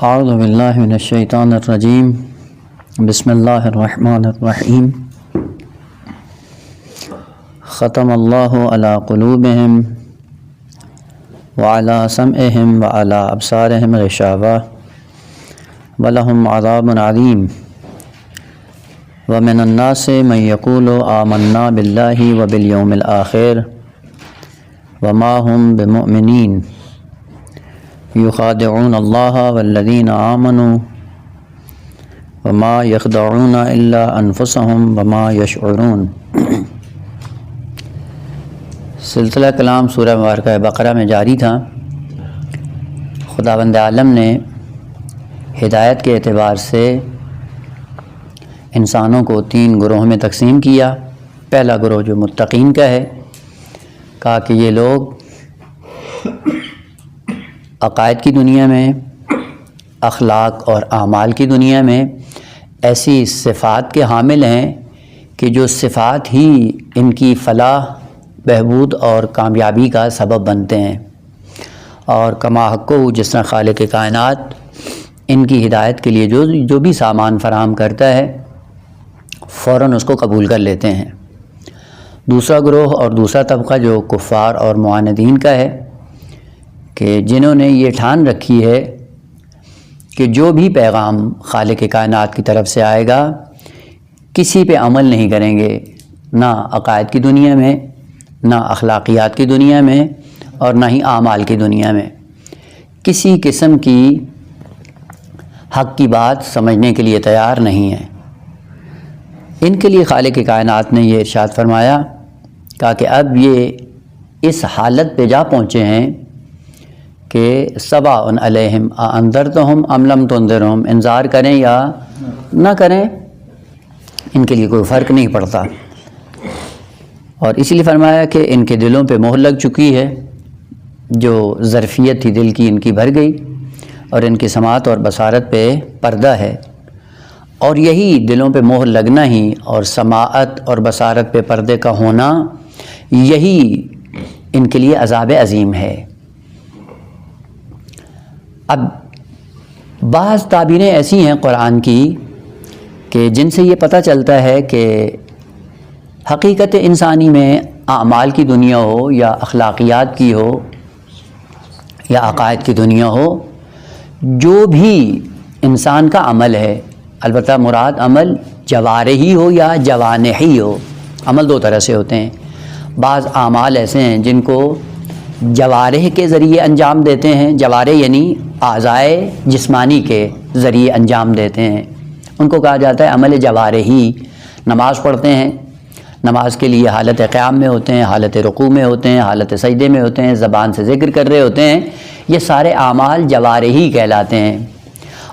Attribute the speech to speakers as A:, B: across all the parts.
A: اعوذ باللہ من الشیطان الرجیم بسم اللہ الرحمن الرحیم ختم اللہ علی قلوبہم وعلی سمعہم وعلی ابصارہم غشاوہ ولہم عذاب علیم ومن الناس من یقول آمنا باللہ وبالیوم الآخر وما هم بمؤمنین یخادعون اللہ والذین آمنوا وما یخدعون الا انفسهم وما یشعرون۔ سلسلہ کلام سورہ مبارکہ بقرہ میں جاری تھا۔ خداوند عالم نے ہدایت کے اعتبار سے انسانوں کو 3 گروہ میں تقسیم کیا۔ پہلا گروہ جو متقین کا ہے، کہا کہ یہ لوگ عقائد کی دنیا میں، اخلاق اور اعمال کی دنیا میں ایسی صفات کے حامل ہیں کہ جو صفات ہی ان کی فلاح، بہبود اور کامیابی کا سبب بنتے ہیں، اور کما حق جس طرح خالق کائنات ان کی ہدایت کے لیے جو بھی سامان فراہم کرتا ہے فوراً اس کو قبول کر لیتے ہیں۔ دوسرا گروہ اور دوسرا طبقہ جو کفار اور معاندین کا ہے کہ جنہوں نے یہ ٹھان رکھی ہے کہ جو بھی پیغام خالق کائنات کی طرف سے آئے گا کسی پہ عمل نہیں کریں گے، نہ عقائد کی دنیا میں، نہ اخلاقیات کی دنیا میں، اور نہ ہی اعمال کی دنیا میں کسی قسم کی حق کی بات سمجھنے کے لیے تیار نہیں ہے۔ ان کے لیے خالق کائنات نے یہ ارشاد فرمایا، کہا کہ اب یہ اس حالت پہ جا پہنچے ہیں کہ سواء علیہم اانذرتہم ام لم تنذرہم، انذار کریں یا نہ کریں ان کے لیے کوئی فرق نہیں پڑتا۔ اور اس لیے فرمایا کہ ان کے دلوں پہ مہر لگ چکی ہے، جو ظرفیت تھی دل کی ان کی بھر گئی، اور ان کی سماعت اور بصارت پہ پردہ ہے، اور یہی دلوں پہ مہر لگنا ہی اور سماعت اور بصارت پہ پردے کا ہونا یہی ان کے لیے عذاب عظیم ہے۔ اب بعض تعبیریں ایسی ہیں قرآن کی کہ جن سے یہ پتہ چلتا ہے کہ حقیقت انسانی میں اعمال کی دنیا ہو یا اخلاقیات کی ہو یا عقائد کی دنیا ہو، جو بھی انسان کا عمل ہے، البتہ مراد عمل جوارحی ہو یا جوانحی ہو، عمل 2 طرح سے ہوتے ہیں۔ بعض اعمال ایسے ہیں جن کو جوارح کے ذریعے انجام دیتے ہیں، جوارح یعنی اعضائے جسمانی کے ذریعے انجام دیتے ہیں، ان کو کہا جاتا ہے عمل جوارحی۔ نماز پڑھتے ہیں، نماز کے لیے حالت قیام میں ہوتے ہیں، حالت رکوع میں ہوتے ہیں، حالت سجدے میں ہوتے ہیں، زبان سے ذکر کر رہے ہوتے ہیں، یہ سارے اعمال جوارحی کہلاتے ہیں۔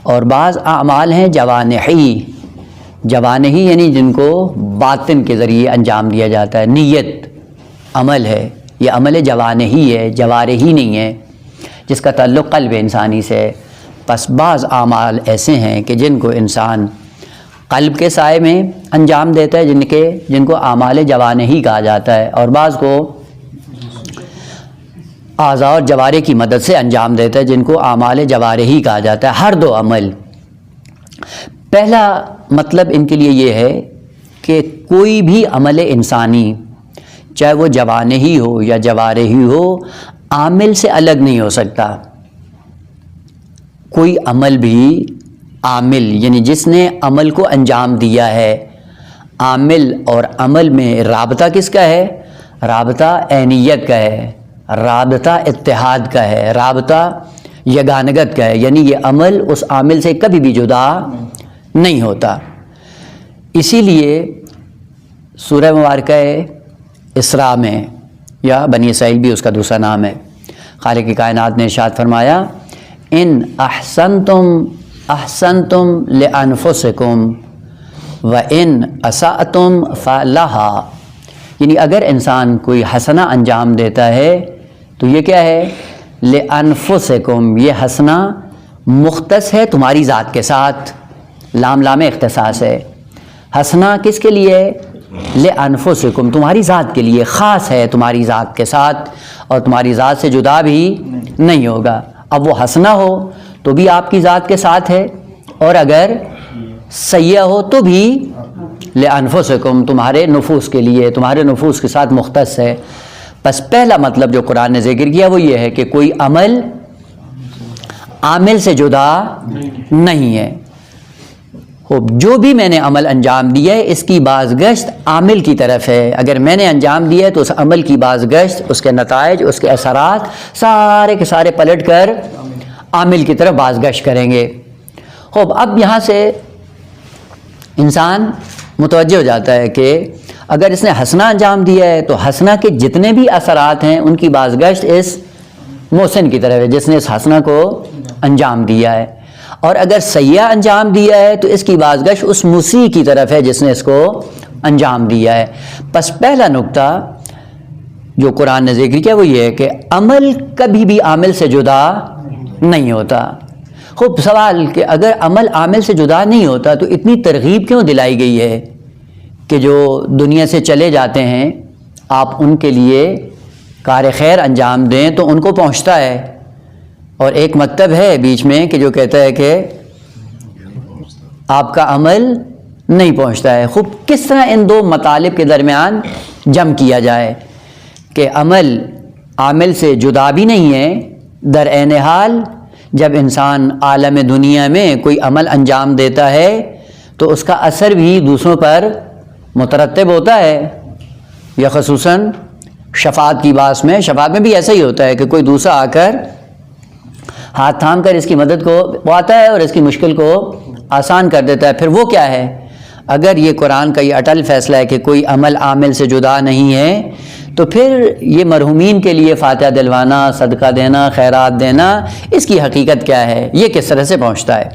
A: اور بعض اعمال ہیں جوانحی، جوانحی یعنی جن کو باطن کے ذریعے انجام دیا جاتا ہے، نیت عمل ہے، یہ عمل جوانحی ہے، جوارحی نہیں ہے، جس کا تعلق قلب انسانی سے ہے۔ پس بعض اعمال ایسے ہیں کہ جن کو انسان قلب کے سائے میں انجام دیتا ہے، جن کو اعمال جوانحی کہا جاتا ہے، اور بعض کو اعضاء اور جوارح کی مدد سے انجام دیتا ہے، جن کو اعمال جوارحی کہا جاتا ہے۔ ہر 2 عمل، پہلا مطلب ان کے لیے یہ ہے کہ کوئی بھی عمل انسانی چاہے وہ جوانحی ہو یا جوارحی ہو عامل سے الگ نہیں ہو سکتا۔ کوئی عمل بھی عامل یعنی جس نے عمل کو انجام دیا ہے، عامل اور عمل میں رابطہ کس کا ہے؟ رابطہ عینیت کا ہے، رابطہ اتحاد کا ہے، رابطہ یگانگت کا ہے، یعنی یہ عمل اس عامل سے کبھی بھی جدا نہیں ہوتا۔ اسی لیے سورہ مبارکہ اسراء میں، یا بنی اسرائیل بھی اس کا دوسرا نام ہے، خالق کائنات نے ارشاد فرمایا ان احسنتم احسنتم لانفسکم وان اسأتم فلہا، یعنی اگر انسان کوئی حسنہ انجام دیتا ہے تو یہ کیا ہے؟ لانفسکم، یہ حسنہ مختص ہے تمہاری ذات کے ساتھ، لام اختصاص ہے۔ حسنہ کس کے لیے؟ لانفسکم، تمہاری ذات کے لیے، خاص ہے تمہاری ذات کے ساتھ، اور تمہاری ذات سے جدا بھی نہیں ہوگا۔ اب وہ حسنہ ہو تو بھی آپ کی ذات کے ساتھ ہے، اور اگر سیئہ ہو تو بھی لِأَنفُسِكُمْ، تمہارے نفوس کے لیے، تمہارے نفوس کے ساتھ مختص ہے۔ بس پہلا مطلب جو قرآن نے ذکر کیا وہ یہ ہے کہ کوئی عمل عامل سے جدا نہیں ہے۔ جو بھی میں نے عمل انجام دیا ہے اس کی بازگشت عامل کی طرف ہے۔ اگر میں نے انجام دیا ہے تو اس عمل کی بازگشت، اس کے نتائج، اس کے اثرات سارے کے سارے پلٹ کر عامل کی طرف بازگشت کریں گے۔ اب یہاں سے انسان متوجہ ہو جاتا ہے کہ اگر اس نے حسنہ انجام دیا ہے تو حسنہ کے جتنے بھی اثرات ہیں ان کی بازگشت اس محسن کی طرف ہے جس نے اس حسنہ کو انجام دیا ہے، اور اگر سیئہ انجام دیا ہے تو اس کی بازگشت اس مسیء کی طرف ہے جس نے اس کو انجام دیا ہے۔ پس پہلا نقطہ جو قرآن نے ذکر کیا وہ یہ ہے کہ عمل کبھی بھی عامل سے جدا نہیں ہوتا۔ خوب سوال کہ اگر عمل عامل سے جدا نہیں ہوتا تو اتنی ترغیب کیوں دلائی گئی ہے کہ جو دنیا سے چلے جاتے ہیں آپ ان کے لیے کار خیر انجام دیں تو ان کو پہنچتا ہے، اور ایک مکتب ہے بیچ میں کہ جو کہتا ہے کہ آپ کا عمل نہیں پہنچتا ہے۔ خوب کس طرح ان دو مطالب کے درمیان جمع کیا جائے کہ عمل عامل سے جدا بھی نہیں ہے، در عین حال جب انسان عالم دنیا میں کوئی عمل انجام دیتا ہے تو اس کا اثر بھی دوسروں پر مترتب ہوتا ہے، یا خصوصاً شفاعت کی باس میں، شفاعت میں بھی ایسا ہی ہوتا ہے کہ کوئی دوسرا آ کر ہاتھ تھام کر اس کی مدد کو پاتا ہے اور اس کی مشکل کو آسان کر دیتا ہے۔ پھر وہ کیا ہے؟ اگر یہ قرآن کا یہ اٹل فیصلہ ہے کہ کوئی عمل عامل سے جدا نہیں ہے تو پھر یہ مرحومین کے لیے فاتحہ دلوانا، صدقہ دینا، خیرات دینا، اس کی حقیقت کیا ہے؟ یہ کس طرح سے پہنچتا ہے؟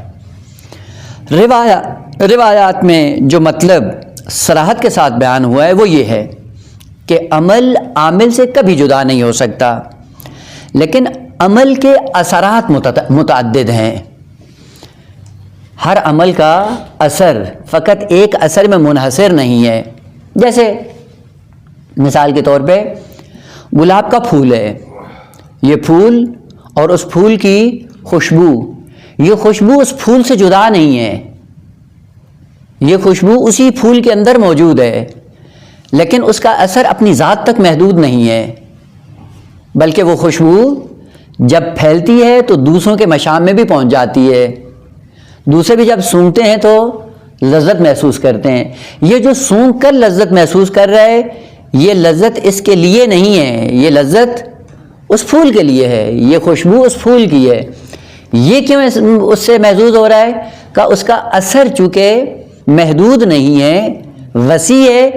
A: روایات میں جو مطلب صراحت کے ساتھ بیان ہوا ہے وہ یہ ہے کہ عمل عامل سے کبھی جدا نہیں ہو سکتا، لیکن عمل کے اثرات متعدد ہیں۔ ہر عمل کا اثر فقط ایک اثر میں منحصر نہیں ہے۔ جیسے مثال کے طور پہ گلاب کا پھول ہے، یہ پھول اور اس پھول کی خوشبو، یہ خوشبو اس پھول سے جدا نہیں ہے، یہ خوشبو اسی پھول کے اندر موجود ہے، لیکن اس کا اثر اپنی ذات تک محدود نہیں ہے، بلکہ وہ خوشبو جب پھیلتی ہے تو دوسروں کے مشام میں بھی پہنچ جاتی ہے، دوسرے بھی جب سونگتے ہیں تو لذت محسوس کرتے ہیں۔ یہ جو سونگ کر لذت محسوس کر رہا ہے یہ لذت اس کے لیے نہیں ہے، یہ لذت اس پھول کے لیے ہے، یہ خوشبو اس پھول کی ہے۔ یہ کیوں اس سے محظوظ ہو رہا ہے کہ اس کا اثر چونکہ محدود نہیں ہے، وسیع ہے،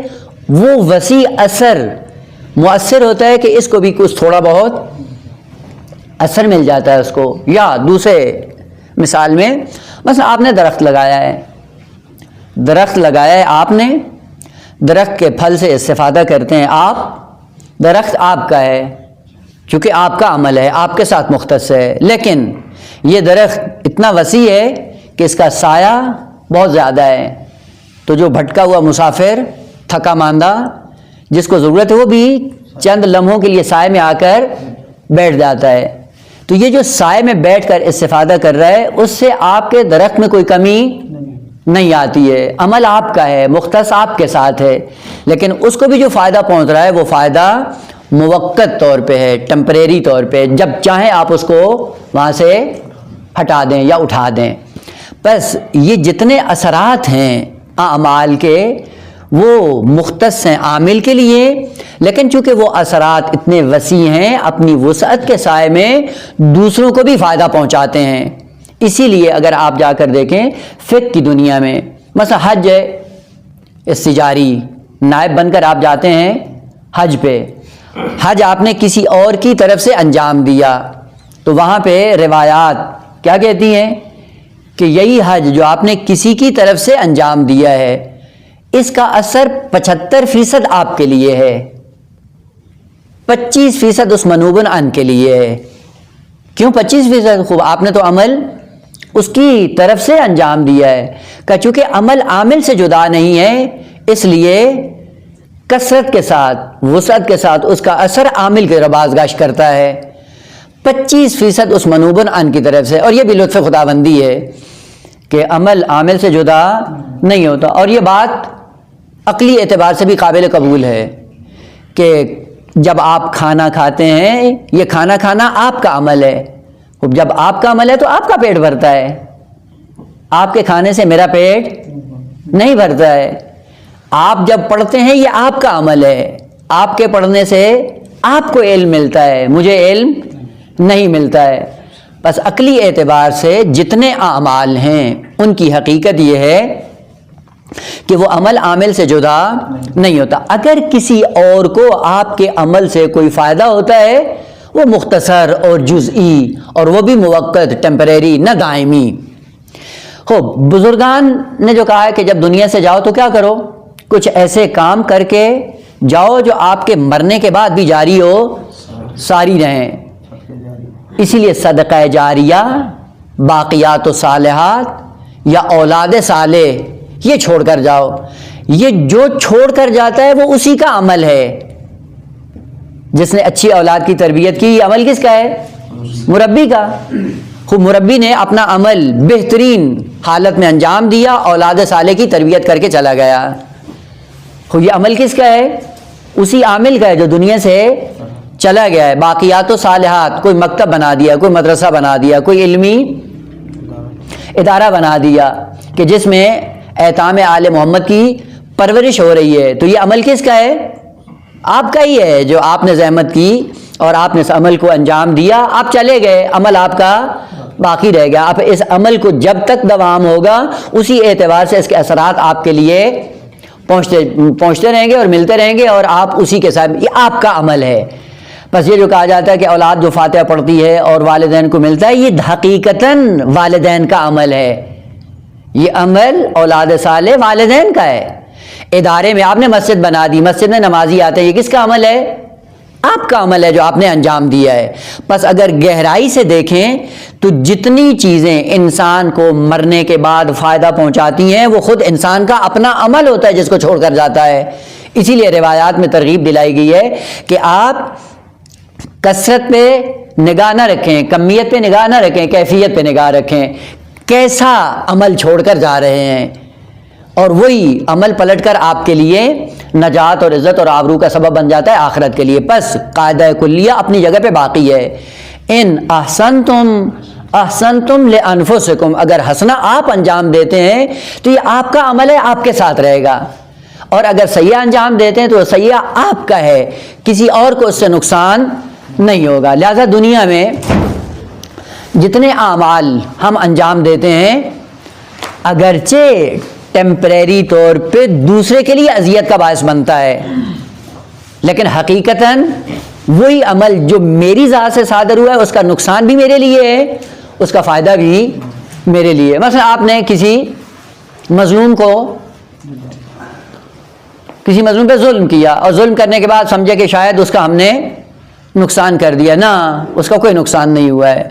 A: وہ وسیع اثر مؤثر ہوتا ہے کہ اس کو بھی کچھ تھوڑا بہت اثر مل جاتا ہے اس کو۔ یا دوسرے مثال میں مثلا آپ نے درخت لگایا ہے، درخت لگایا ہے آپ نے، درخت کے پھل سے استفادہ کرتے ہیں آپ، درخت آپ کا ہے چونکہ آپ کا عمل ہے، آپ کے ساتھ مختص ہے، لیکن یہ درخت اتنا وسیع ہے کہ اس کا سایہ بہت زیادہ ہے، تو جو بھٹکا ہوا مسافر، تھکا ماندہ، جس کو ضرورت ہے وہ بھی چند لمحوں کے لیے سائے میں آ کر بیٹھ جاتا ہے۔ تو یہ جو سائے میں بیٹھ کر استفادہ کر رہا ہے اس سے آپ کے درخت میں کوئی کمی نہیں آتی ہے، عمل آپ کا ہے، مختص آپ کے ساتھ ہے، لیکن اس کو بھی جو فائدہ پہنچ رہا ہے وہ فائدہ موقت طور پہ ہے، ٹمپریری طور پہ، جب چاہیں آپ اس کو وہاں سے ہٹا دیں یا اٹھا دیں۔ بس یہ جتنے اثرات ہیں اعمال کے وہ مختص ہیں عامل کے لیے، لیکن چونکہ وہ اثرات اتنے وسیع ہیں اپنی وسعت کے سائے میں دوسروں کو بھی فائدہ پہنچاتے ہیں۔ اسی لیے اگر آپ جا کر دیکھیں فقہ کی دنیا میں مثلا حج ہے، استجاری نائب بن کر آپ جاتے ہیں حج پہ، حج آپ نے کسی اور کی طرف سے انجام دیا تو وہاں پہ روایات کیا کہتی ہیں کہ یہی حج جو آپ نے کسی کی طرف سے انجام دیا ہے اس کا اثر 75% آپ کے لیے ہے، 25% اس منوبن عن کے لیے ہے۔ کیوں 25%؟ خوب آپ نے تو عمل اس کی طرف سے انجام دیا ہے، کہ چونکہ عمل عامل سے جدا نہیں ہے اس لیے کثرت کے ساتھ، وسعت کے ساتھ اس کا اثر عامل کی طرف بازگشت کرتا ہے۔ 25% اس منوبن عن کی طرف سے. اور یہ بھی لطف خداوندی ہے کہ عمل عامل سے جدا نہیں ہوتا. اور یہ بات عقلی اعتبار سے بھی قابل قبول ہے کہ جب آپ کھانا کھاتے ہیں، یہ کھانا کھانا آپ کا عمل ہے. جب آپ کا عمل ہے تو آپ کا پیٹ بھرتا ہے. آپ کے کھانے سے میرا پیٹ نہیں بھرتا ہے. آپ جب پڑھتے ہیں یہ آپ کا عمل ہے. آپ کے پڑھنے سے آپ کو علم ملتا ہے، مجھے علم نہیں ملتا ہے. بس عقلی اعتبار سے جتنے اعمال ہیں ان کی حقیقت یہ ہے کہ وہ عمل عامل سے جدا نہیں ہوتا. اگر کسی اور کو آپ کے عمل سے کوئی فائدہ ہوتا ہے وہ مختصر اور جزئی، اور وہ بھی موقت، ٹیمپریری، نہ دائمی. بزرگان نے جو کہا ہے کہ جب دنیا سے جاؤ تو کیا کرو، کچھ ایسے کام کر کے جاؤ جو آپ کے مرنے کے بعد بھی جاری ہو، ساری رہیں. اسی لیے صدقہ جاریہ، باقیات و صالحات یا اولاد صالح یہ چھوڑ کر جاؤ. یہ جو چھوڑ کر جاتا ہے وہ اسی کا عمل ہے. جس نے اچھی اولاد کی تربیت کی، یہ عمل کس کا ہے؟ مربی کا. خوب مربی نے اپنا عمل بہترین حالت میں انجام دیا، اولاد صالح کی تربیت کر کے چلا گیا. خوب یہ عمل کس کا ہے؟ اسی عامل کا ہے جو دنیا سے چلا گیا ہے. باقیات و صالحات، کوئی مکتب بنا دیا، کوئی مدرسہ بنا دیا، کوئی علمی ادارہ بنا دیا کہ جس میں ایتام آل محمد کی پرورش ہو رہی ہے. تو یہ عمل کس کا ہے؟ آپ کا ہی ہے، جو آپ نے زحمت کی اور آپ نے اس عمل کو انجام دیا. آپ چلے گئے، عمل آپ کا باقی رہ گیا. آپ اس عمل کو جب تک دوام ہوگا اسی اعتبار سے اس کے اثرات آپ کے لیے پہنچتے رہیں گے اور ملتے رہیں گے، اور آپ اسی کے ساتھ، یہ آپ کا عمل ہے. بس یہ جو کہا جاتا ہے کہ اولاد جو فاتحہ پڑھتی ہے اور والدین کو ملتا ہے، یہ حقیقتاً والدین کا عمل ہے. یہ عمل اولاد صالح والدین کا ہے. ادارے میں آپ نے مسجد بنا دی، مسجد میں نمازی آتے ہیں، یہ کس کا عمل ہے؟ آپ کا عمل ہے جو آپ نے انجام دیا ہے. بس اگر گہرائی سے دیکھیں تو جتنی چیزیں انسان کو مرنے کے بعد فائدہ پہنچاتی ہیں وہ خود انسان کا اپنا عمل ہوتا ہے جس کو چھوڑ کر جاتا ہے. اسی لیے روایات میں ترغیب دلائی گئی ہے کہ آپ کثرت پہ نگاہ نہ رکھیں، کمیت پہ نگاہ نہ رکھیں، کیفیت پہ نگاہ رکھیں. کیسا عمل چھوڑ کر جا رہے ہیں، اور وہی عمل پلٹ کر آپ کے لیے نجات اور عزت اور آبرو کا سبب بن جاتا ہے آخرت کے لیے. بس قاعدہ کلیہ اپنی جگہ پہ باقی ہے. ان احسنتم لانفسکم، اگر حسنہ آپ انجام دیتے ہیں تو یہ آپ کا عمل ہے، آپ کے ساتھ رہے گا. اور اگر سیئہ انجام دیتے ہیں تو سیئہ آپ کا ہے، کسی اور کو اس سے نقصان نہیں ہوگا. لہذا دنیا میں جتنے اعمال ہم انجام دیتے ہیں اگرچہ ٹیمپریری طور پہ دوسرے کے لیے اذیت کا باعث بنتا ہے، لیکن حقیقتاً وہی عمل جو میری ذات سے صادر ہوا ہے اس کا نقصان بھی میرے لیے ہے، اس کا فائدہ بھی میرے لیے. مثلا آپ نے کسی مظلوم پہ ظلم کیا، اور ظلم کرنے کے بعد سمجھے کہ شاید اس کا ہم نے نقصان کر دیا. نہ، اس کا کوئی نقصان نہیں ہوا ہے،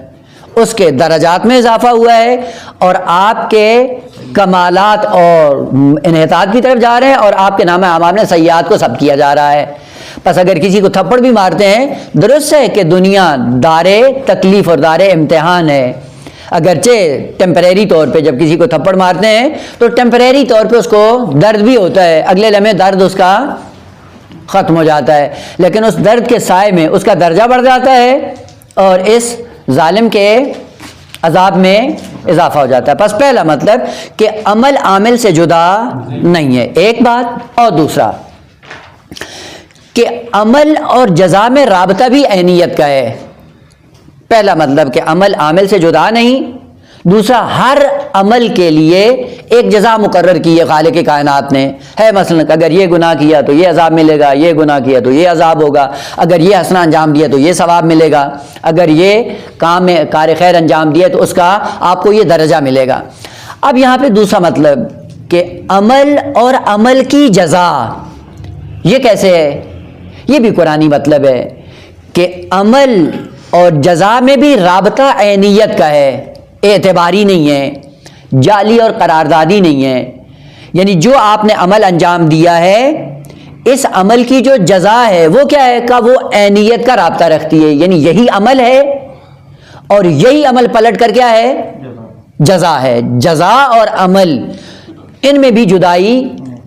A: اس کے درجات میں اضافہ ہوا ہے، اور آپ کے کمالات اور انحطاط کی طرف جا رہے ہیں، اور آپ کے نام اعمال میں سیئات کو ثبت کیا جا رہا ہے. بس اگر کسی کو تھپڑ بھی مارتے ہیں، درست ہے کہ دنیا دار تکلیف اور دار امتحان ہے. اگرچہ ٹیمپریری طور پہ جب کسی کو تھپڑ مارتے ہیں تو ٹیمپریری طور پہ اس کو درد بھی ہوتا ہے، اگلے لمحے درد اس کا ختم ہو جاتا ہے، لیکن اس درد کے سائے میں اس کا درجہ بڑھ جاتا ہے اور اس ظالم کے عذاب میں اضافہ ہو جاتا ہے. پس پہلا مطلب کہ عمل عامل سے جدا نہیں ہے، ایک بات. اور دوسرا کہ عمل اور جزا میں رابطہ بھی عینیت کا ہے. پہلا مطلب کہ عمل عامل سے جدا نہیں. دوسرا، ہر عمل کے لیے ایک جزا مقرر کی ہے خالق کائنات نے. ہے مثلا اگر یہ گناہ کیا تو یہ عذاب ملے گا، یہ گناہ کیا تو یہ عذاب ہوگا، اگر یہ حسنہ انجام دیا تو یہ ثواب ملے گا، اگر یہ کام میں کار خیر انجام دیا تو اس کا آپ کو یہ درجہ ملے گا. اب یہاں پہ دوسرا مطلب کہ عمل اور عمل کی جزا، یہ کیسے ہے؟ یہ بھی قرآنی مطلب ہے کہ عمل اور جزا میں بھی رابطہ عینیت کا ہے، اعتباری نہیں ہے، جعلی اور قراردادی نہیں ہے. یعنی جو آپ نے عمل انجام دیا ہے، اس عمل کی جو جزا ہے وہ کیا ہے؟ کہ وہ عینیت کا رابطہ رکھتی ہے. یعنی یہی عمل ہے اور یہی عمل پلٹ کر کیا ہے؟ جزا ہے. جزا اور عمل ان میں بھی جدائی